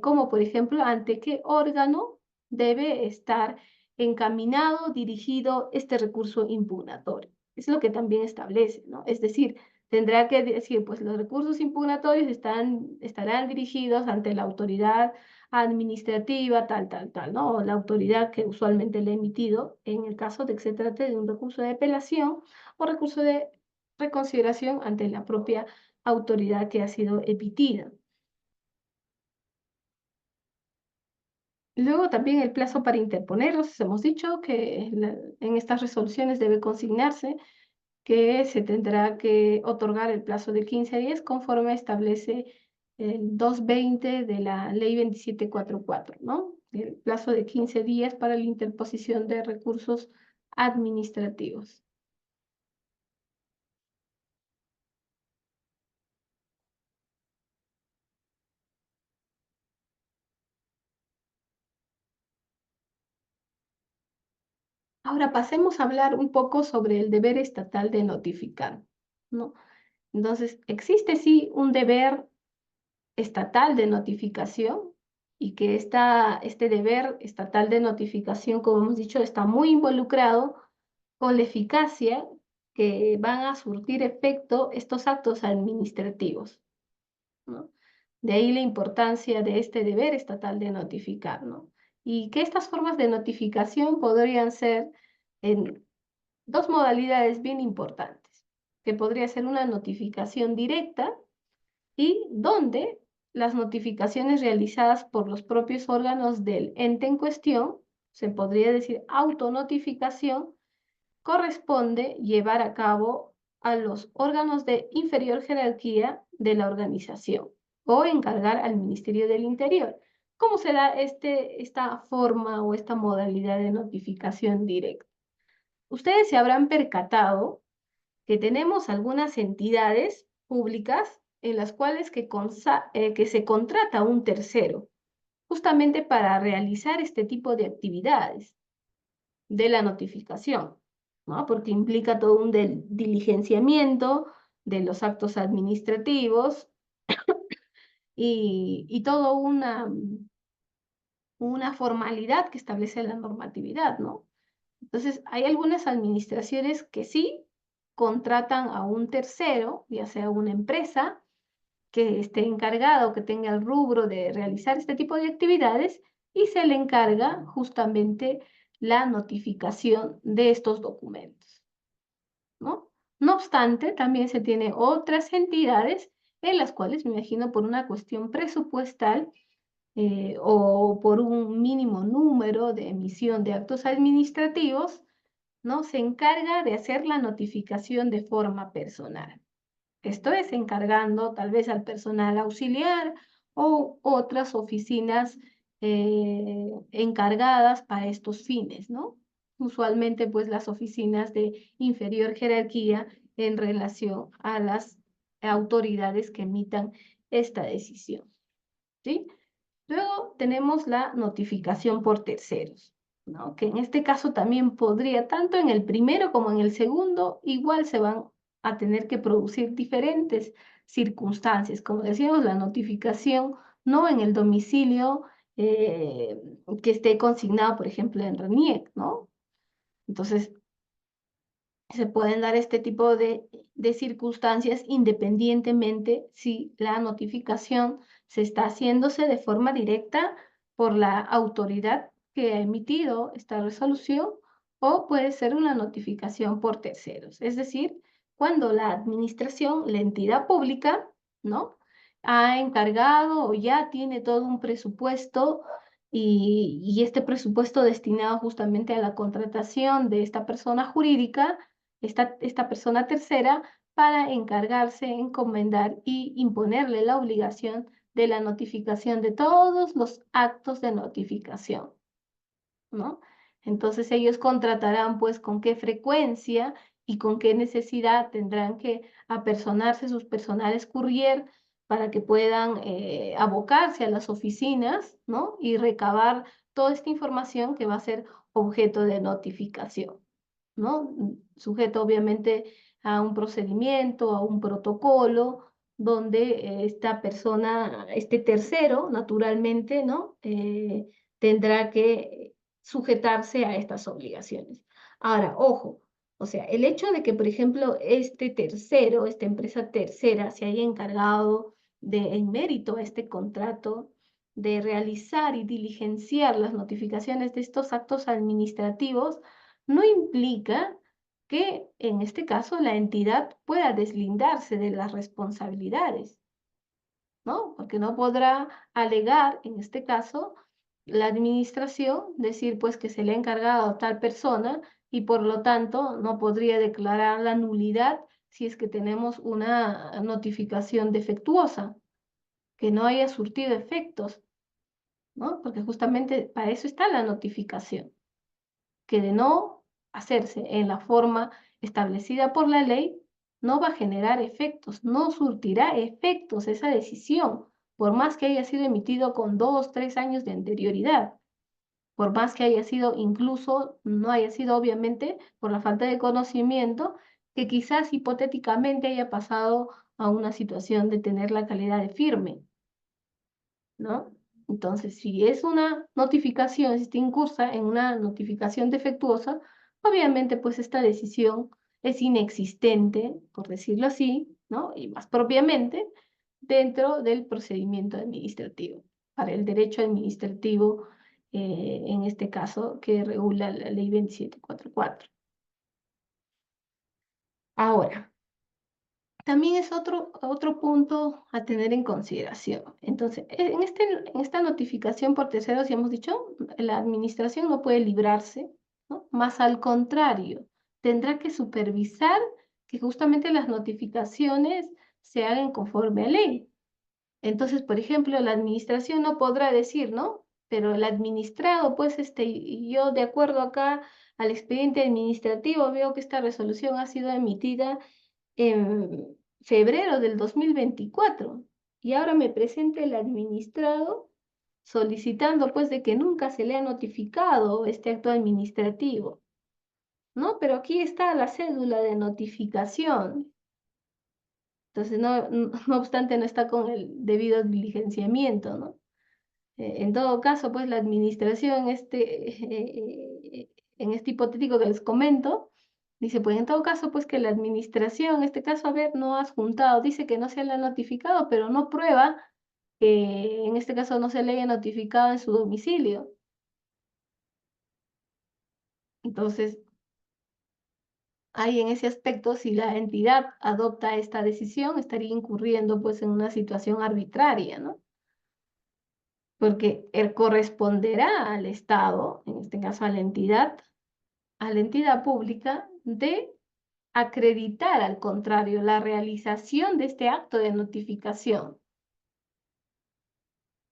como por ejemplo, ante qué órgano debe estar encaminado, dirigido este recurso impugnatorio. Es lo que también establece, ¿no? Es decir, tendrá que decir, pues los recursos impugnatorios estarán dirigidos ante la autoridad administrativa, tal, ¿no? O la autoridad que usualmente le ha emitido, en el caso de que se trate de un recurso de apelación o recurso de reconsideración ante la propia autoridad que ha sido emitida. Luego también el plazo para interponerlos, hemos dicho que en estas resoluciones debe consignarse que se tendrá que otorgar el plazo de 15 días conforme establece el 220 de la ley 2744, ¿no? El plazo de 15 días para la interposición de recursos administrativos. Ahora pasemos a hablar un poco sobre el deber estatal de notificar, ¿no? Entonces, existe sí un deber estatal de notificación y que este deber estatal de notificación, como hemos dicho, está muy involucrado con la eficacia que van a surtir efecto estos actos administrativos, ¿no? De ahí la importancia de este deber estatal de notificar, ¿no? Y que estas formas de notificación podrían ser en dos modalidades bien importantes, que podría ser una notificación directa y donde las notificaciones realizadas por los propios órganos del ente en cuestión, se podría decir autonotificación, corresponde llevar a cabo a los órganos de inferior jerarquía de la organización o encargar al Ministerio del Interior. ¿Cómo se da esta forma o esta modalidad de notificación directa? Ustedes se habrán percatado que tenemos algunas entidades públicas en las cuales que se contrata un tercero, justamente para realizar este tipo de actividades de la notificación, ¿no? Porque implica todo un diligenciamiento de los actos administrativos y todo una formalidad que establece la normatividad, ¿no? Entonces, hay algunas administraciones que sí contratan a un tercero, ya sea una empresa que esté encargada o que tenga el rubro de realizar este tipo de actividades y se le encarga justamente la notificación de estos documentos, ¿no? No obstante, también se tiene otras entidades en las cuales, me imagino, por una cuestión presupuestal o por un mínimo número de emisión de actos administrativos, ¿no? Se encarga de hacer la notificación de forma personal. Esto es encargando tal vez al personal auxiliar o otras oficinas encargadas para estos fines, ¿no? Usualmente, pues las oficinas de inferior jerarquía en relación a las autoridades que emitan esta decisión, ¿sí? Luego tenemos la notificación por terceros, ¿no? Que en este caso también podría, tanto en el primero como en el segundo, igual se van a tener que producir diferentes circunstancias. Como decíamos, la notificación no en el domicilio que esté consignado, por ejemplo, en RENIEC, ¿no? Entonces, se pueden dar este tipo de circunstancias independientemente si la notificación se está haciéndose de forma directa por la autoridad que ha emitido esta resolución o puede ser una notificación por terceros. Es decir, cuando la administración, la entidad pública, ¿no? Ha encargado o ya tiene todo un presupuesto y este presupuesto destinado justamente a la contratación de esta persona jurídica, esta persona tercera, para encargarse, encomendar y imponerle la obligación de la notificación de todos los actos de notificación, ¿no? Entonces ellos contratarán pues con qué frecuencia y con qué necesidad tendrán que apersonarse sus personales courier para que puedan abocarse a las oficinas, ¿no? Y recabar toda esta información que va a ser objeto de notificación, ¿no? Sujeto obviamente a un procedimiento, a un protocolo, donde esta persona, este tercero, naturalmente, ¿no? Tendrá que sujetarse a estas obligaciones. Ahora, ojo, o sea, el hecho de que, por ejemplo, este tercero, esta empresa tercera, se haya encargado de, en mérito a este contrato, de realizar y diligenciar las notificaciones de estos actos administrativos, no implica que en este caso la entidad pueda deslindarse de las responsabilidades, ¿no? Porque no podrá alegar, en este caso, la administración, decir pues que se le ha encargado a tal persona y por lo tanto no podría declarar la nulidad si es que tenemos una notificación defectuosa, que no haya surtido efectos, ¿no? Porque justamente para eso está la notificación, que de no hacerse en la forma establecida por la ley, no va a generar efectos, no surtirá efectos esa decisión, por más que haya sido emitido con 2, 3 años de anterioridad. por más que haya sido, incluso no haya sido obviamente por la falta de conocimiento, que quizás hipotéticamente haya pasado a una situación de tener la calidad de firme, ¿no? Entonces, si es una notificación, si está incursa en una notificación defectuosa, obviamente pues esta decisión es inexistente, por decirlo así, ¿no? Y más propiamente dentro del procedimiento administrativo, para el derecho administrativo, en este caso, que regula la ley 2744. Ahora, también es otro punto a tener en consideración. Entonces, en esta notificación por terceros, ya hemos dicho, la administración no puede librarse, ¿no? Más al contrario, tendrá que supervisar que justamente las notificaciones se hagan conforme a ley. Entonces, por ejemplo, la administración no podrá decir, ¿no? Pero el administrado, pues, y yo de acuerdo acá al expediente administrativo, veo que esta resolución ha sido emitida en febrero del 2024 y ahora me presenta el administrado solicitando pues de que nunca se le ha notificado este acto administrativo, ¿no? Pero aquí está la cédula de notificación. Entonces, no obstante, no está con el debido diligenciamiento, ¿no? En todo caso, pues la administración, en este hipotético que les comento, dice, pues en todo caso, pues que la administración, en este caso, a ver, no has juntado, dice que no se le ha notificado, pero no prueba que en este caso no se le haya notificado en su domicilio. Entonces, ahí en ese aspecto, si la entidad adopta esta decisión, estaría incurriendo pues en una situación arbitraria, ¿no? Porque él corresponderá al Estado, en este caso a la entidad pública, de acreditar, al contrario, la realización de este acto de notificación,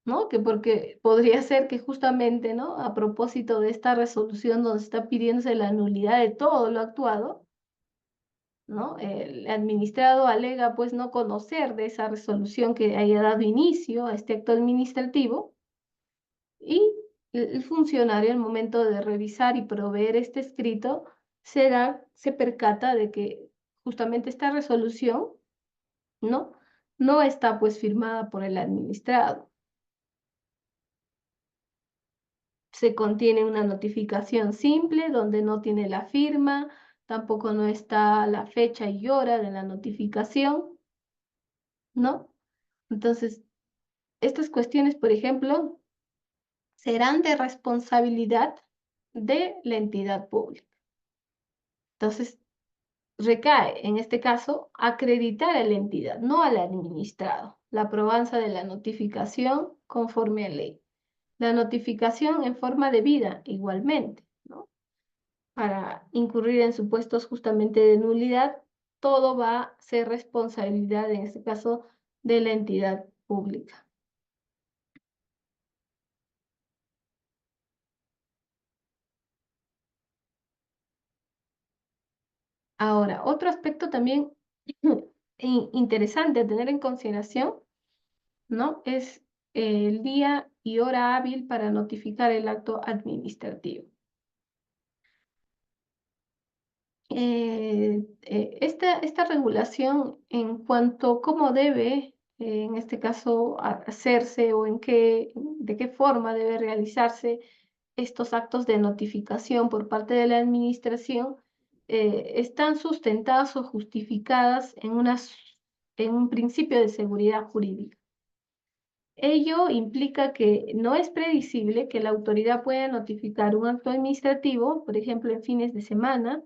¿no? Que porque podría ser que justamente, ¿no? A propósito de esta resolución donde está pidiéndose la nulidad de todo lo actuado, ¿no? El administrado alega pues no conocer de esa resolución que haya dado inicio a este acto administrativo y el funcionario al momento de revisar y proveer este escrito se percata de que justamente esta resolución, ¿no? No está pues firmada por el administrado. Se contiene una notificación simple donde no tiene la firma, tampoco no está la fecha y hora de la notificación, ¿no? Entonces, estas cuestiones, por ejemplo, serán de responsabilidad de la entidad pública. Entonces, recae, en este caso, acreditar a la entidad, no al administrado, la probanza de la notificación conforme a ley. La notificación en forma debida, igualmente, ¿no? Para incurrir en supuestos justamente de nulidad, todo va a ser responsabilidad, en este caso, de la entidad pública. Ahora, otro aspecto también interesante a tener en consideración, ¿no? Es el día y hora hábil para notificar el acto administrativo. Esta regulación en cuanto a cómo debe, en este caso, hacerse o de qué forma debe realizarse estos actos de notificación por parte de la administración, están sustentadas o justificadas en un principio de seguridad jurídica. Ello implica que no es previsible que la autoridad pueda notificar un acto administrativo, por ejemplo, en fines de semana,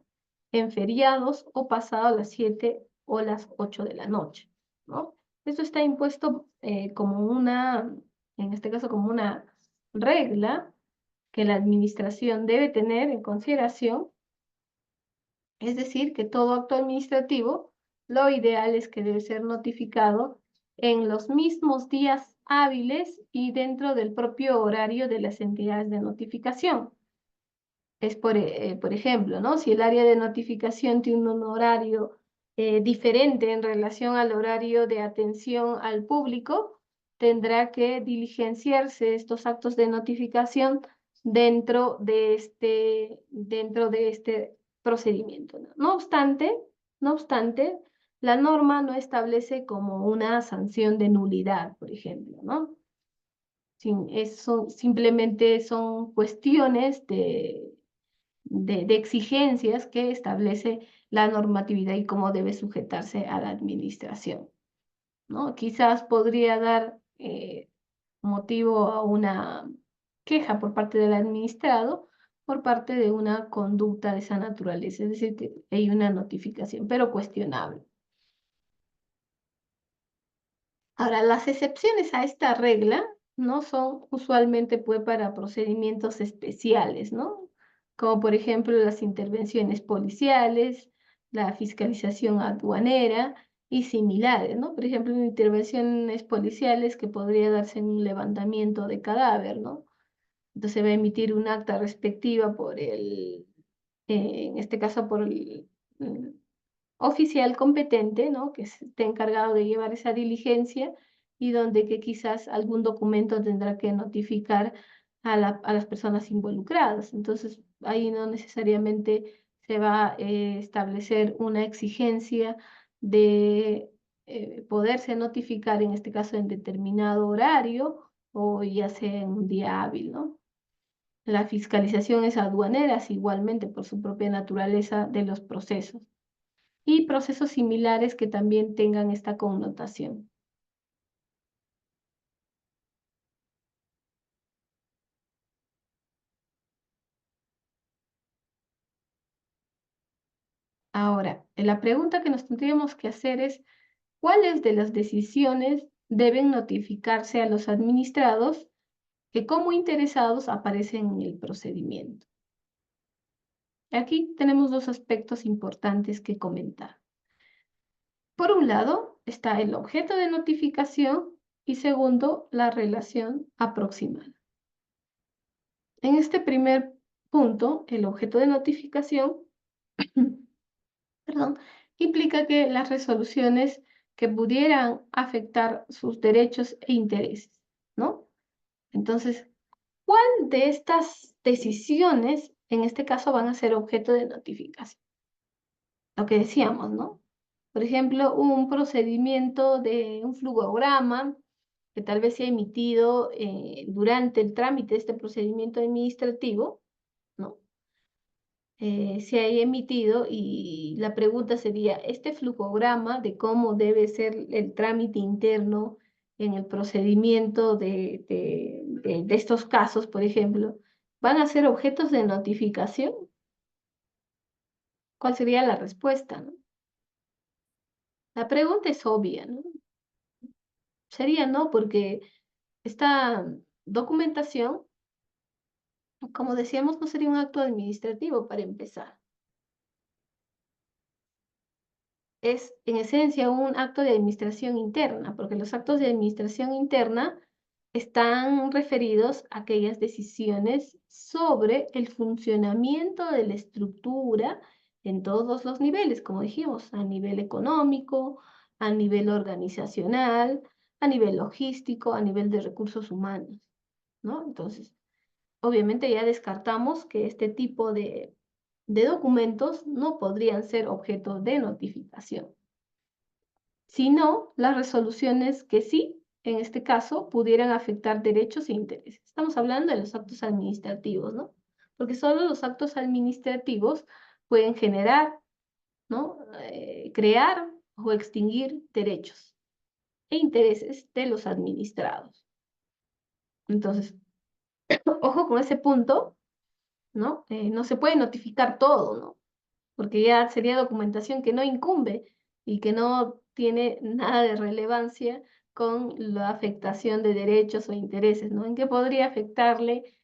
en feriados o pasado las 7 o las 8 de la noche, ¿no? Esto está impuesto en este caso como una regla que la administración debe tener en consideración, es decir, que todo acto administrativo, lo ideal es que debe ser notificado en los mismos días hábiles y dentro del propio horario de las entidades de notificación. Es por ejemplo, ¿no? Si el área de notificación tiene un horario diferente en relación al horario de atención al público, tendrá que diligenciarse estos actos de notificación dentro de este procedimiento, ¿no? No obstante, la norma no establece como una sanción de nulidad, por ejemplo, ¿no? Simplemente son cuestiones de exigencias que establece la normatividad y cómo debe sujetarse a la administración, ¿no? Quizás podría dar motivo a una queja por parte del administrado por parte de una conducta de esa naturaleza, es decir, que hay una notificación, pero cuestionable. Ahora, las excepciones a esta regla no son usualmente pues para procedimientos especiales, ¿no? Como por ejemplo las intervenciones policiales, la fiscalización aduanera y similares, ¿no? Por ejemplo, en intervenciones policiales que podría darse en un levantamiento de cadáver, ¿no? Entonces va a emitir un acta respectiva en este caso por el oficial competente, ¿no? Que esté encargado de llevar esa diligencia y donde que quizás algún documento tendrá que notificar a las personas involucradas. Entonces, ahí no necesariamente se va a establecer una exigencia de poderse notificar, en este caso, en determinado horario o ya sea en un día hábil, ¿no? La fiscalización es aduanera, igualmente por su propia naturaleza de los procesos y procesos similares que también tengan esta connotación. Ahora, la pregunta que nos tendríamos que hacer es, ¿cuáles de las decisiones deben notificarse a los administrados que como interesados aparecen en el procedimiento? Aquí tenemos dos aspectos importantes que comentar. Por un lado, está el objeto de notificación y segundo, la relación aproximada. En este primer punto, el objeto de notificación, perdón, implica que las resoluciones que pudieran afectar sus derechos e intereses, ¿no? Entonces, ¿cuál de estas decisiones, en este caso, van a ser objeto de notificación? Lo que decíamos, ¿no? Por ejemplo, un procedimiento de un flujograma que tal vez se ha emitido durante el trámite de este procedimiento administrativo, ¿no? Se haya emitido y la pregunta sería, ¿este flujograma de cómo debe ser el trámite interno en el procedimiento de estos casos, por ejemplo, van a ser objetos de notificación? ¿Cuál sería la respuesta, no? La pregunta es obvia, ¿no? Sería no, porque esta documentación, como decíamos, no sería un acto administrativo para empezar. Es en esencia un acto de administración interna, porque los actos de administración interna están referidos a aquellas decisiones sobre el funcionamiento de la estructura en todos los niveles, como dijimos, a nivel económico, a nivel organizacional, a nivel logístico, a nivel de recursos humanos, ¿no? Entonces, obviamente ya descartamos que este tipo de documentos no podrían ser objeto de notificación, sino las resoluciones que sí, en este caso, pudieran afectar derechos e intereses. Estamos hablando de los actos administrativos, ¿no? Porque solo los actos administrativos pueden generar, ¿no? Crear o extinguir derechos e intereses de los administrados. Entonces, ojo con ese punto, ¿no? No se puede notificar todo, ¿no? Porque ya sería documentación que no incumbe y que no tiene nada de relevancia con la afectación de derechos o intereses, ¿no? ¿En qué podría afectarle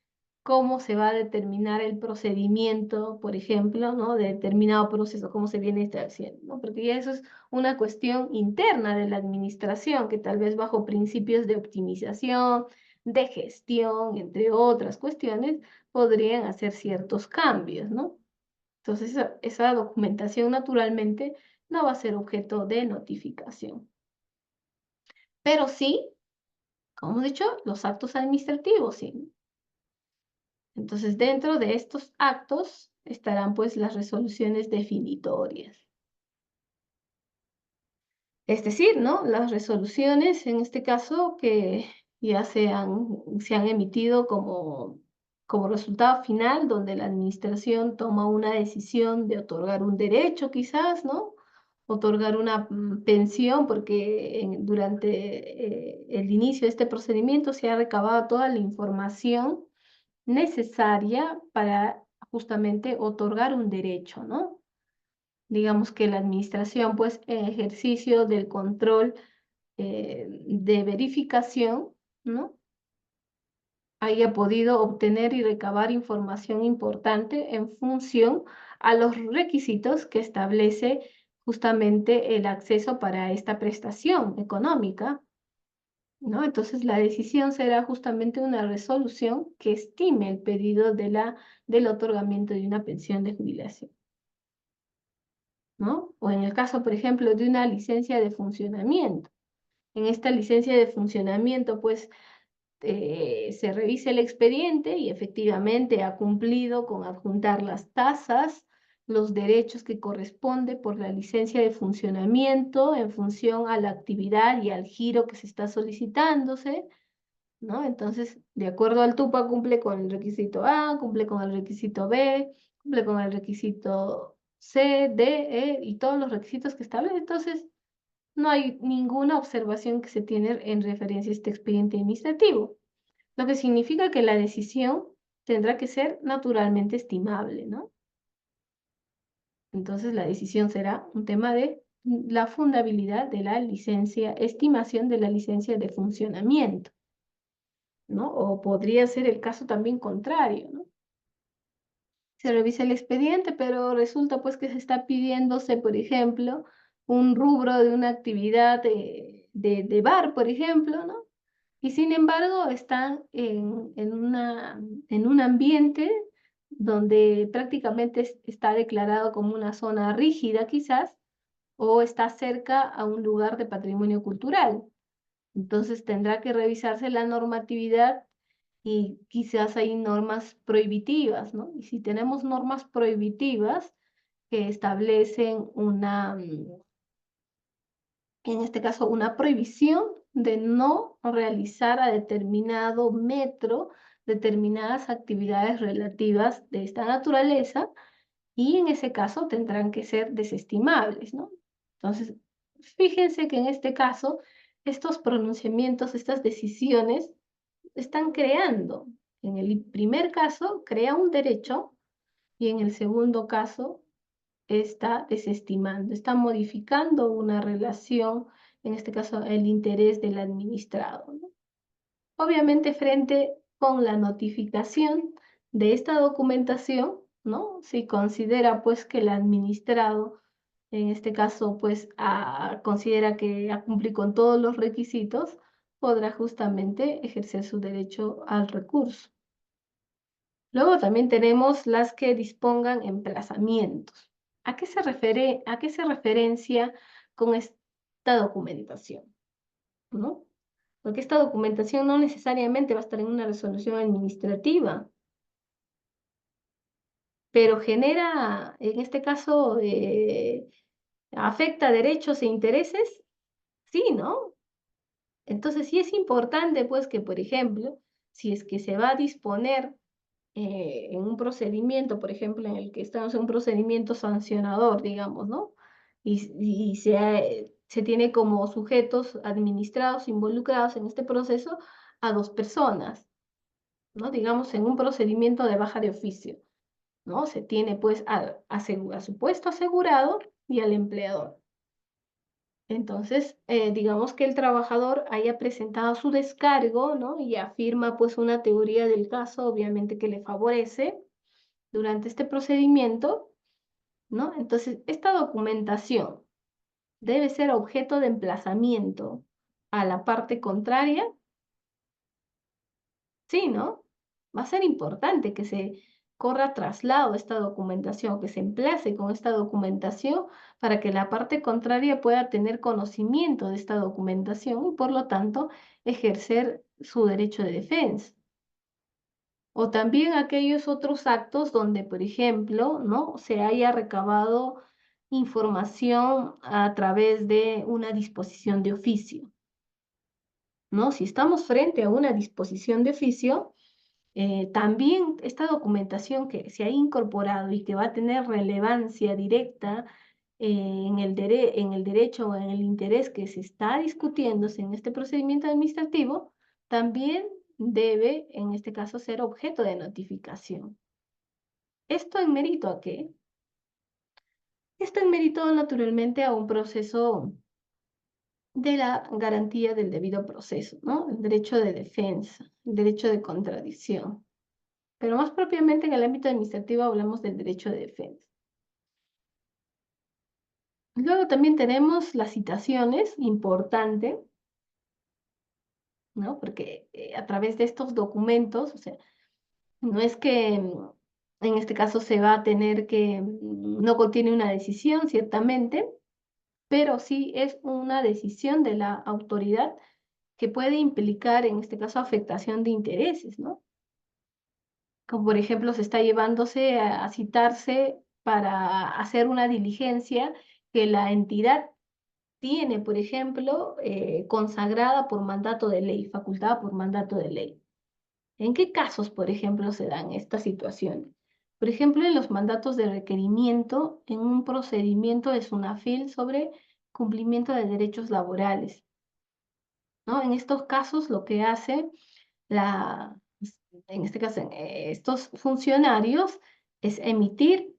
cómo se va a determinar el procedimiento, por ejemplo, ¿no? De determinado proceso, cómo se viene estableciendo, ¿no? Porque ya eso es una cuestión interna de la administración, que tal vez bajo principios de optimización, de gestión, entre otras cuestiones, podrían hacer ciertos cambios, ¿no? Entonces, esa documentación naturalmente no va a ser objeto de notificación. Pero sí, como hemos dicho, los actos administrativos, sí. Entonces, dentro de estos actos estarán pues las resoluciones definitorias. Es decir, ¿no? Las resoluciones, en este caso, que ya se han emitido como resultado final, donde la administración toma una decisión de otorgar un derecho, quizás, ¿no? Otorgar una pensión, porque durante el inicio de este procedimiento se ha recabado toda la información necesaria para justamente otorgar un derecho, ¿no? Digamos que la administración, pues, en ejercicio del control de verificación, ¿no? Haya podido obtener y recabar información importante en función a los requisitos que establece justamente el acceso para esta prestación económica, ¿no? Entonces, la decisión será justamente una resolución que estime el pedido del otorgamiento de una pensión de jubilación, ¿no? O en el caso, por ejemplo, de una licencia de funcionamiento. En esta licencia de funcionamiento, pues, se revisa el expediente y efectivamente ha cumplido con adjuntar las tasas, los derechos que corresponde por la licencia de funcionamiento en función a la actividad y al giro que se está solicitándose, ¿no? Entonces, de acuerdo al TUPA, cumple con el requisito A, cumple con el requisito B, cumple con el requisito C, D, E y todos los requisitos que establece. Entonces, no hay ninguna observación que se tiene en referencia a este expediente administrativo, lo que significa que la decisión tendrá que ser naturalmente estimable, ¿no? Entonces, la decisión será un tema de la fundabilidad de la licencia, estimación de la licencia de funcionamiento, ¿no? O podría ser el caso también contrario, ¿no? Se revisa el expediente, pero resulta pues que se está pidiéndose, por ejemplo, un rubro de una actividad de bar, por ejemplo, ¿no? Y sin embargo están en un ambiente donde prácticamente está declarado como una zona rígida quizás, o está cerca a un lugar de patrimonio cultural. Entonces tendrá que revisarse la normatividad y quizás hay normas prohibitivas, ¿no? Y si tenemos normas prohibitivas que establecen en este caso, una prohibición de no realizar a determinado metro determinadas actividades relativas de esta naturaleza, y en ese caso tendrán que ser desestimables, ¿no? Entonces, fíjense que en este caso, estos pronunciamientos, estas decisiones, están creando. En el primer caso, crea un derecho y en el segundo caso, está desestimando, está modificando una relación, en este caso, el interés del administrado, ¿no? Obviamente, frente con la notificación de esta documentación, ¿no? Si considera, pues, que el administrado, en este caso, pues, considera que ha cumplido con todos los requisitos, podrá justamente ejercer su derecho al recurso. Luego también tenemos las que dispongan emplazamientos. A qué se referencia con esta documentación? ¿No? Porque esta documentación no necesariamente va a estar en una resolución administrativa, pero genera, en este caso, afecta derechos e intereses, sí, ¿no? Entonces sí es importante, pues, que, por ejemplo, si es que se va a disponer en un procedimiento, por ejemplo, en el que estamos en un procedimiento sancionador, digamos, ¿no? Y se tiene como sujetos administrados involucrados en este proceso a dos personas, ¿no? Digamos, en un procedimiento de baja de oficio, ¿no? Se tiene pues a supuesto asegurado y al empleador. Entonces, digamos que el trabajador haya presentado su descargo, ¿no? Y afirma pues una teoría del caso, obviamente que le favorece durante este procedimiento, ¿no? Entonces, esta documentación debe ser objeto de emplazamiento a la parte contraria, sí, ¿no? Va a ser importante que se corra traslado esta documentación, que se emplace con esta documentación para que la parte contraria pueda tener conocimiento de esta documentación y por lo tanto ejercer su derecho de defensa, O también aquellos otros actos donde, por ejemplo, ¿no? Se haya recabado información a través de una disposición de oficio, ¿no? Si estamos frente a una disposición de oficio, también esta documentación que se ha incorporado y que va a tener relevancia directa en el derecho o en el interés que se está discutiéndose en este procedimiento administrativo, también debe, en este caso, ser objeto de notificación. ¿Esto en mérito a qué? Esto en mérito, naturalmente, a un proceso de la garantía del debido proceso, ¿no? El derecho de defensa, el derecho de contradicción. Pero más propiamente en el ámbito administrativo hablamos del derecho de defensa. Luego también tenemos las citaciones, importante, ¿no? Porque a través de estos documentos, o sea, no es que en este caso se va a tener que, no contiene una decisión, ciertamente, pero sí es una decisión de la autoridad que puede implicar, en este caso, afectación de intereses, ¿no? Como por ejemplo, se está llevándose a citarse para hacer una diligencia que la entidad tiene, por ejemplo, consagrada por mandato de ley, facultada por mandato de ley. ¿En qué casos, por ejemplo, se dan estas situaciones? Por ejemplo, en los mandatos de requerimiento en un procedimiento de SUNAFIL sobre cumplimiento de derechos laborales, ¿no? En estos casos, lo que hace la, en este caso, estos funcionarios es emitir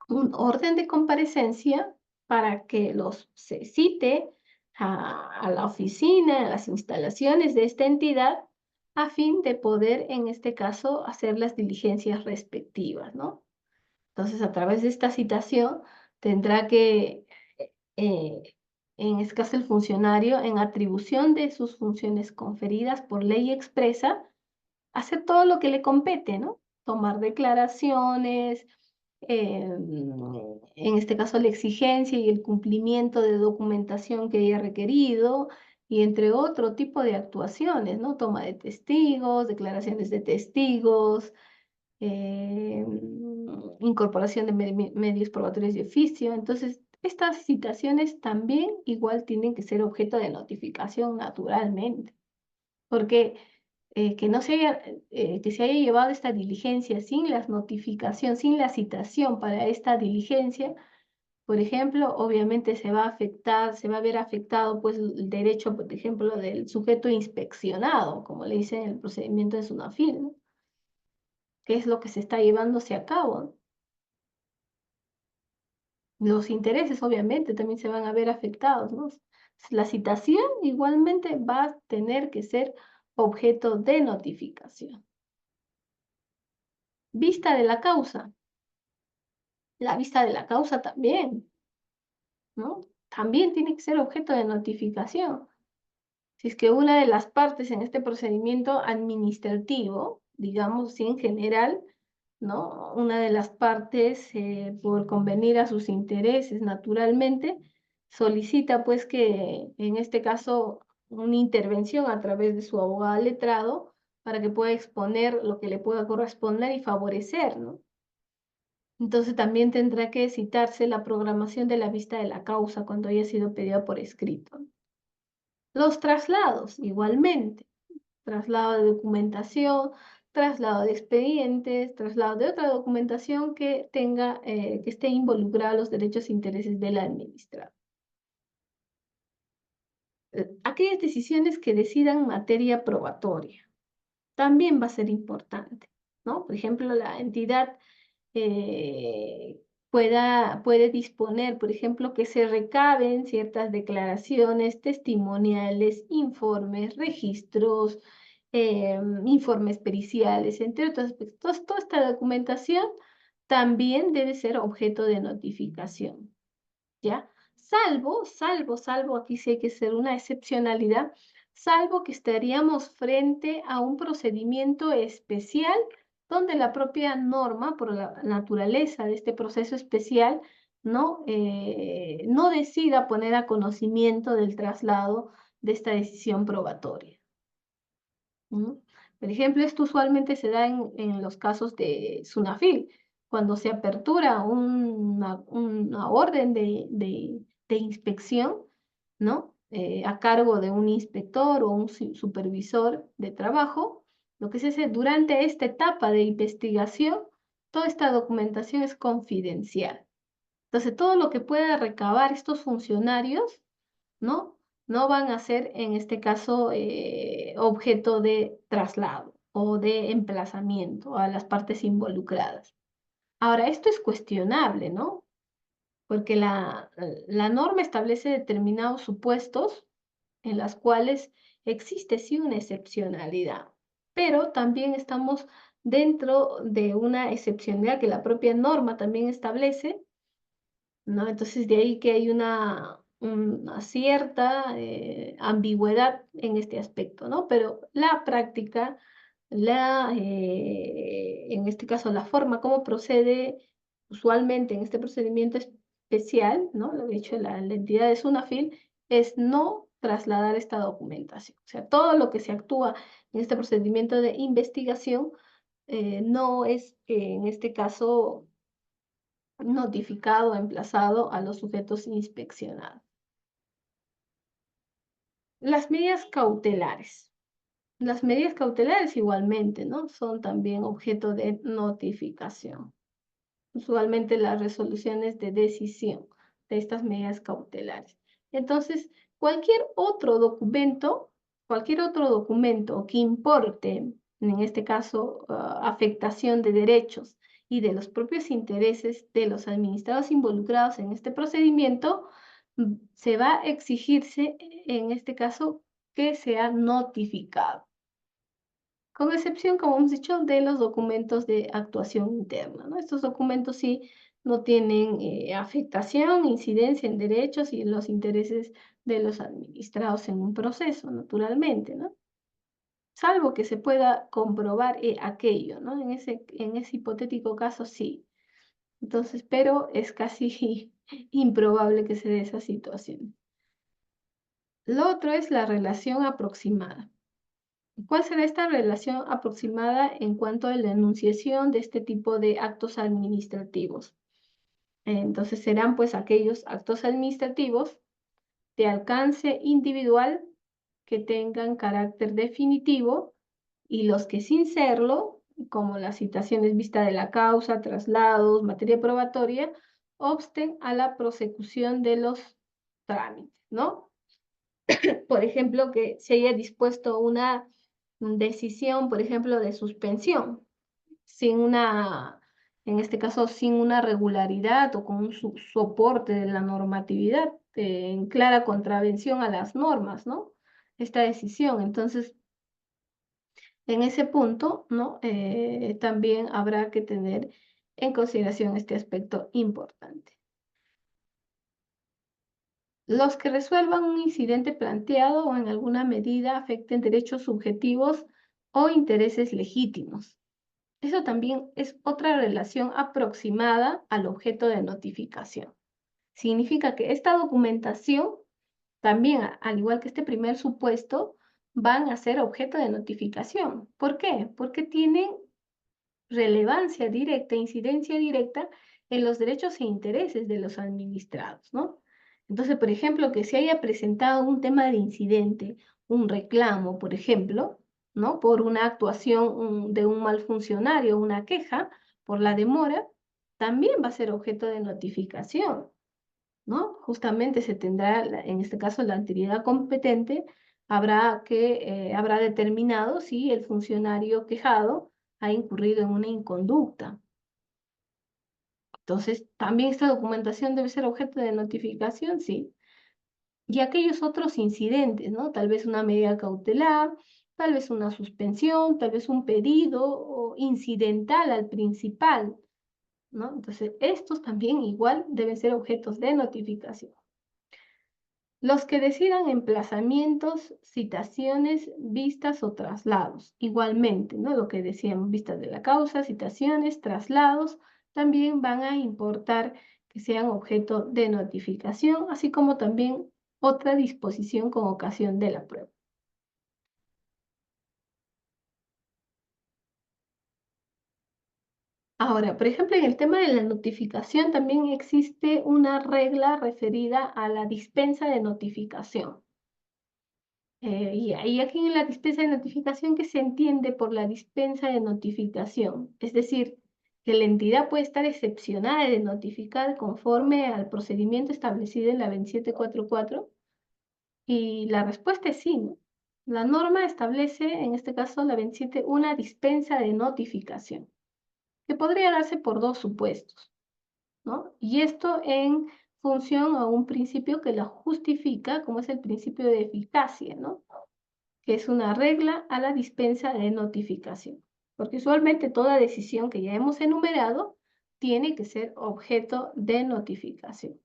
un orden de comparecencia para que los se cite a la oficina, a las instalaciones de esta entidad, a fin de poder, en este caso, hacer las diligencias respectivas, ¿no? Entonces, a través de esta citación, tendrá que, eh, en este caso, el funcionario, en atribución de sus funciones conferidas por ley expresa, hacer todo lo que le compete, ¿no? Tomar declaraciones, en este caso la exigencia y el cumplimiento de documentación que haya requerido, y entre otro tipo de actuaciones, ¿no? Toma de testigos, declaraciones de testigos, incorporación de medios probatorios de oficio. Entonces, estas citaciones también igual tienen que ser objeto de notificación naturalmente, porque que no se haya, que se haya llevado esta diligencia sin las notificación, sin la citación para esta diligencia, por ejemplo, obviamente se va a afectar, se va a ver afectado pues el derecho, por ejemplo, del sujeto inspeccionado, como le dice en el procedimiento de SUNAFIL, ¿no? Que es lo que se está llevándose a cabo, ¿no? Los intereses, obviamente, también se van a ver afectados, ¿no? La citación igualmente va a tener que ser objeto de notificación. Vista de la causa. La vista de la causa también, ¿no? También tiene que ser objeto de notificación. Si es que una de las partes en este procedimiento administrativo, digamos, sí, en general, ¿no? Una de las partes, por convenir a sus intereses, naturalmente, solicita, pues, que en este caso, una intervención a través de su abogado letrado para que pueda exponer lo que le pueda corresponder y favorecer, ¿no? Entonces también tendrá que citarse la programación de la vista de la causa cuando haya sido pedida por escrito. Los traslados, igualmente, traslado de documentación, traslado de expedientes, traslado de otra documentación que tenga, que esté involucrada los derechos e intereses del administrador. Aquellas decisiones que decidan materia probatoria, también va a ser importante, ¿no? Por ejemplo, la entidad eh, puede disponer, por ejemplo, que se recaben ciertas declaraciones testimoniales, informes, registros, informes periciales, entre otros aspectos. Toda esta documentación también debe ser objeto de notificación, ¿ya? Salvo, aquí sí hay que ser una excepcionalidad, salvo que estaríamos frente a un procedimiento especial donde la propia norma, por la naturaleza de este proceso especial, ¿no? No decida poner a conocimiento del traslado de esta decisión probatoria. ¿Mm? Por ejemplo, esto usualmente se da en los casos de SUNAFIL, cuando se apertura una orden de inspección, ¿no? A cargo de un inspector o un supervisor de trabajo, lo que se hace durante esta etapa de investigación, toda esta documentación es confidencial. Entonces, todo lo que pueda recabar estos funcionarios, ¿no? No van a ser, en este caso, objeto de traslado o de emplazamiento a las partes involucradas. Ahora, esto es cuestionable, ¿no? Porque la norma establece determinados supuestos en las cuales existe sí una excepcionalidad, pero también estamos dentro de una excepcionalidad que la propia norma también establece, ¿no? Entonces, de ahí que hay una cierta ambigüedad en este aspecto, ¿no? Pero la práctica, en este caso, la forma como procede usualmente en este procedimiento especial, ¿no? Lo he dicho, la entidad de SUNAFIL, es no trasladar esta documentación. O sea, todo lo que se actúa en este procedimiento de investigación no es, en este caso, notificado o emplazado a los sujetos inspeccionados. Las medidas cautelares. Las medidas cautelares igualmente, ¿no? Son también objeto de notificación. Usualmente las resoluciones de decisión de estas medidas cautelares. Entonces, cualquier otro documento que importe, en este caso, afectación de derechos y de los propios intereses de los administrados involucrados en este procedimiento, se va a exigirse, en este caso, que sea notificado. Con excepción, como hemos dicho, de los documentos de actuación interna, ¿no? Estos documentos sí no tienen afectación, incidencia en derechos y en los intereses de los administrados en un proceso, naturalmente, ¿no? Salvo que se pueda comprobar aquello, ¿no? En ese hipotético caso, sí. Entonces, pero es casi improbable que se dé esa situación. Lo otro es la relación aproximada. ¿Cuál será esta relación aproximada en cuanto a la enunciación de este tipo de actos administrativos? Entonces serán pues aquellos actos administrativos de alcance individual que tengan carácter definitivo y los que sin serlo, como las citaciones vista de la causa, traslados, materia probatoria, obsten a la prosecución de los trámites, ¿no? Por ejemplo, que se haya dispuesto una decisión, por ejemplo, de suspensión, sin en este caso, sin una regularidad o con un soporte de la normatividad, en clara contravención a las normas, ¿no? Esta decisión. Entonces, en ese punto, ¿no? También habrá que tener en consideración este aspecto importante. Los que resuelvan un incidente planteado o en alguna medida afecten derechos subjetivos o intereses legítimos. Eso también es otra relación aproximada al objeto de notificación. Significa que esta documentación también, al igual que este primer supuesto, van a ser objeto de notificación. ¿Por qué? Porque tienen relevancia directa, incidencia directa en los derechos e intereses de los administrados, ¿no? Entonces, por ejemplo, que se haya presentado un tema de incidente, un reclamo, por ejemplo, ¿no? Por una actuación de un mal funcionario, una queja por la demora, también va a ser objeto de notificación, ¿no? Justamente se tendrá, en este caso, la autoridad competente habrá determinado si el funcionario quejado ha incurrido en una inconducta. Entonces, también esta documentación debe ser objeto de notificación, sí. Y aquellos otros incidentes, ¿no? Tal vez una medida cautelar, tal vez una suspensión, tal vez un pedido o incidental al principal, ¿no? Entonces, estos también igual deben ser objetos de notificación. Los que decidan emplazamientos, citaciones, vistas o traslados. Igualmente, ¿no? Lo que decíamos, vistas de la causa, citaciones, traslados, también van a importar que sean objeto de notificación, así como también otra disposición con ocasión de la prueba. Ahora, por ejemplo, en el tema de la notificación también existe una regla referida a la dispensa de notificación. Y aquí en la dispensa de notificación, ¿qué se entiende por la dispensa de notificación? Es decir, que la entidad puede estar excepcionada de notificar conforme al procedimiento establecido en la 2744. Y la respuesta es sí, ¿no? La norma establece, en este caso la 27, una dispensa de notificación, que podría darse por dos supuestos, ¿no? Y esto en función a un principio que la justifica, como es el principio de eficacia, ¿no? Que es una regla a la dispensa de notificación. Porque usualmente toda decisión que ya hemos enumerado tiene que ser objeto de notificación.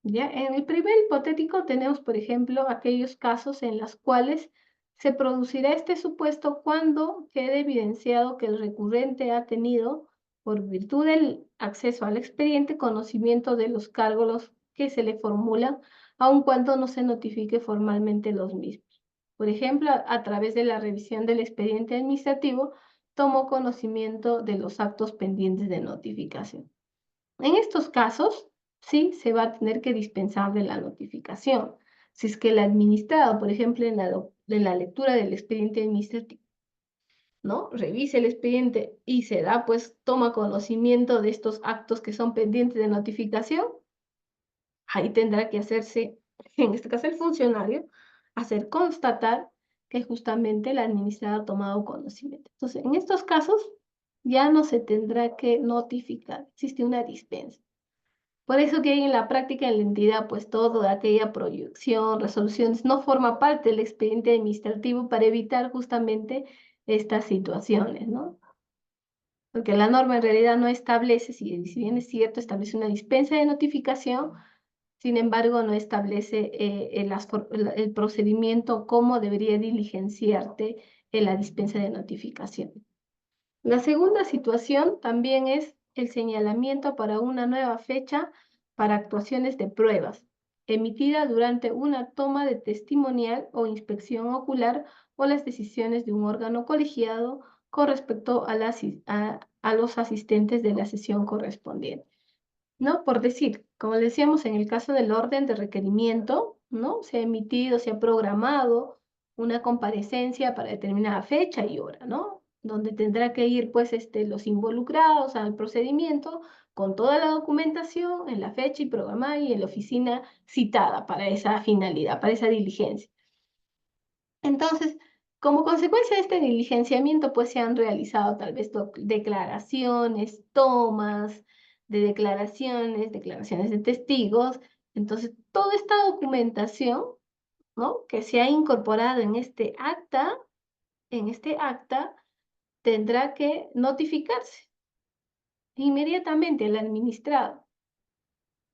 ¿Ya? En el primer hipotético tenemos, por ejemplo, aquellos casos en los cuales se producirá este supuesto cuando quede evidenciado que el recurrente ha tenido, por virtud del acceso al expediente, conocimiento de los cargos que se le formulan, aun cuando no se notifique formalmente los mismos. Por ejemplo, a través de la revisión del expediente administrativo, tomó conocimiento de los actos pendientes de notificación. En estos casos, sí, se va a tener que dispensar de la notificación. Si es que el administrado, por ejemplo, en la lectura del expediente administrativo, ¿no? Revisa el expediente y se da, pues, toma conocimiento de estos actos que son pendientes de notificación, ahí tendrá que hacerse, en este caso el funcionario, hacer constatar que justamente el administrado ha tomado conocimiento. Entonces, en estos casos, ya no se tendrá que notificar, existe una dispensa. Por eso que hay en la práctica en la entidad, pues todo de aquella proyección, resoluciones, no forma parte del expediente administrativo para evitar justamente estas situaciones, ¿no? Porque la norma en realidad no establece, si bien es cierto, establece una dispensa de notificación, sin embargo no establece el procedimiento, cómo debería diligenciarte en la dispensa de notificación. La segunda situación también es el señalamiento para una nueva fecha para actuaciones de pruebas, emitida durante una toma de testimonial o inspección ocular o las decisiones de un órgano colegiado con respecto a los asistentes de la sesión correspondiente. ¿No? Por decir, como decíamos en el caso del orden de requerimiento, ¿no? Se ha emitido, se ha programado una comparecencia para determinada fecha y hora, ¿no? Donde tendrá que ir, pues, los involucrados al procedimiento con toda la documentación en la fecha y programada y en la oficina citada para esa finalidad, para esa diligencia. Entonces, como consecuencia de este diligenciamiento, pues se han realizado tal vez declaraciones, tomas de declaraciones de testigos. Entonces, toda esta documentación, ¿no? Que se ha incorporado en este acta, tendrá que notificarse inmediatamente al administrado,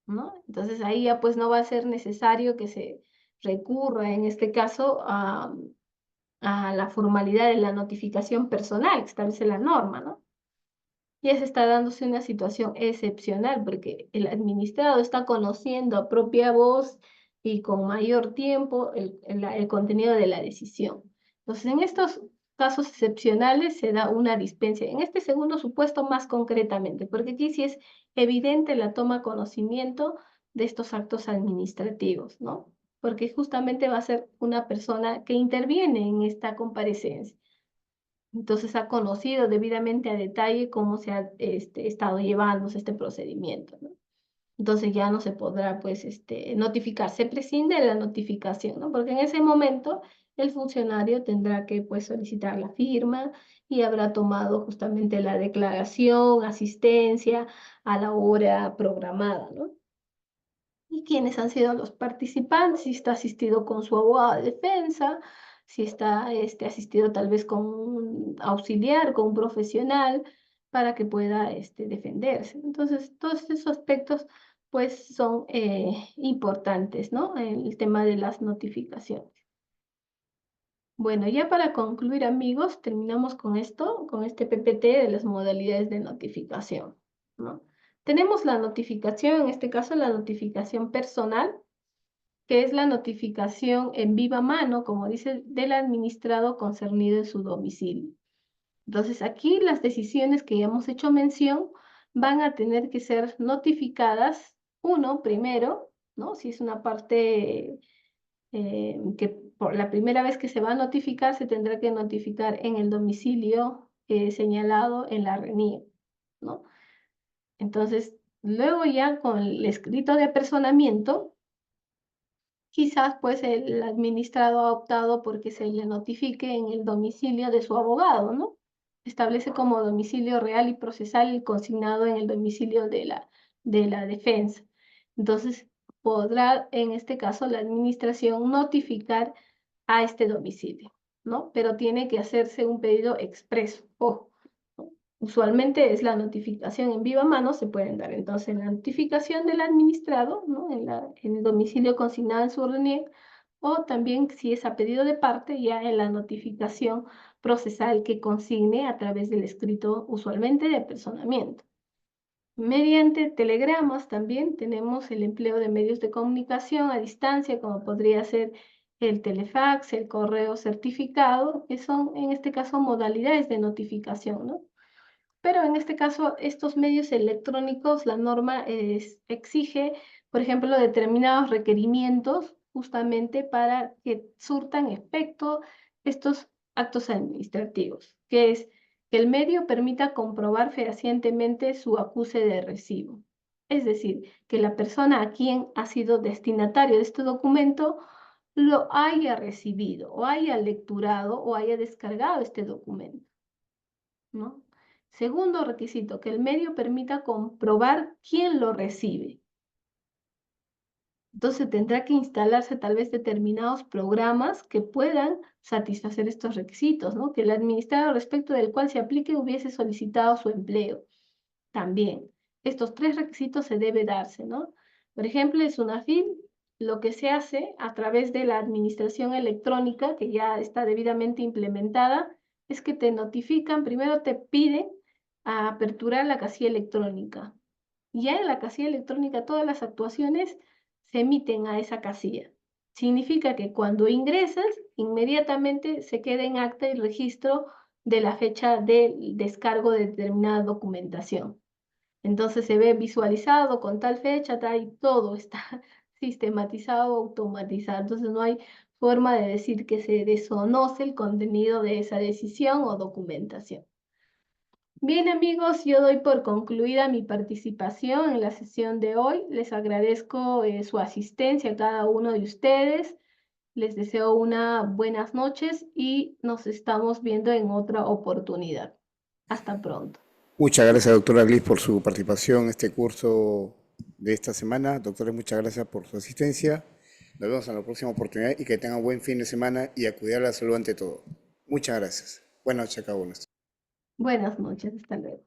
¿no? Entonces, ahí ya pues no va a ser necesario que se recurra, en este caso, a la formalidad de la notificación personal que establece la norma, ¿no? Ya se está dándose una situación excepcional porque el administrado está conociendo a propia voz y con mayor tiempo el contenido de la decisión. Entonces, en estos casos excepcionales se da una dispensa. En este segundo supuesto más concretamente, porque aquí sí es evidente la toma de conocimiento de estos actos administrativos, ¿no? Porque justamente va a ser una persona que interviene en esta comparecencia. Entonces ha conocido debidamente a detalle cómo se ha estado llevándose este procedimiento, ¿no? Entonces ya no se podrá, pues, notificar, se prescinde de la notificación, ¿no? Porque en ese momento el funcionario tendrá que, pues, solicitar la firma y habrá tomado justamente la declaración, asistencia a la hora programada, ¿no? Y quiénes han sido los participantes, si está asistido con su abogado de defensa, si está asistido tal vez con un auxiliar, con un profesional, para que pueda defenderse. Entonces, todos esos aspectos pues son importantes, ¿no? El tema de las notificaciones. Bueno, ya para concluir, amigos, terminamos con esto, con este PPT de las modalidades de notificación, ¿no? Tenemos la notificación, en este caso la notificación personal, que es la notificación en viva mano, como dice, del administrado concernido en su domicilio. Entonces, aquí las decisiones que ya hemos hecho mención van a tener que ser notificadas, uno, primero, ¿no? Si es una parte que por la primera vez que se va a notificar, se tendrá que notificar en el domicilio señalado en la RENIEC, ¿no? Entonces, luego ya con el escrito de apersonamiento, quizás pues el administrado ha optado porque se le notifique en el domicilio de su abogado, ¿no? Establece como domicilio real y procesal el consignado en el domicilio de la defensa. Entonces, podrá en este caso la administración notificar a este domicilio, ¿no? Pero tiene que hacerse un pedido expreso. Ojo, ¿no? Usualmente es la notificación en viva mano, se pueden dar entonces la notificación del administrado, ¿no? En el domicilio consignado en su RENIEC, o también si es a pedido de parte, ya en la notificación procesal que consigne a través del escrito usualmente de apersonamiento. Mediante telegramas también tenemos el empleo de medios de comunicación a distancia, como podría ser el telefax, el correo certificado, que son en este caso modalidades de notificación, ¿no? Pero en este caso, estos medios electrónicos, la norma exige, por ejemplo, determinados requerimientos justamente para que surtan efecto estos actos administrativos, que es que el medio permita comprobar fehacientemente su acuse de recibo. Es decir, que la persona a quien ha sido destinatario de este documento lo haya recibido o haya lecturado o haya descargado este documento, ¿no? Segundo requisito, que el medio permita comprobar quién lo recibe. Entonces tendrá que instalarse tal vez determinados programas que puedan satisfacer estos requisitos, ¿no? Que el administrador respecto del cual se aplique hubiese solicitado su empleo. También, estos tres requisitos se debe darse, ¿no? Por ejemplo, en SUNAFIL, lo que se hace a través de la administración electrónica, que ya está debidamente implementada, es que te notifican, primero te piden a aperturar la casilla electrónica. Ya en la casilla electrónica todas las actuaciones se emiten a esa casilla. Significa que cuando ingresas, inmediatamente se queda en acta el registro de la fecha del descargo de determinada documentación. Entonces se ve visualizado con tal fecha, tal, y todo está sistematizado, automatizado. Entonces no hay forma de decir que se desconoce el contenido de esa decisión o documentación. Bien, amigos, yo doy por concluida mi participación en la sesión de hoy. Les agradezco su asistencia a cada uno de ustedes. Les deseo unas buenas noches y nos estamos viendo en otra oportunidad. Hasta pronto. Muchas gracias, doctora Liz, por su participación en este curso de esta semana. Doctores, muchas gracias por su asistencia. Nos vemos en la próxima oportunidad y que tengan buen fin de semana y a cuidar la salud ante todo. Muchas gracias. Buenas noches a cada uno. Buenas noches, hasta luego.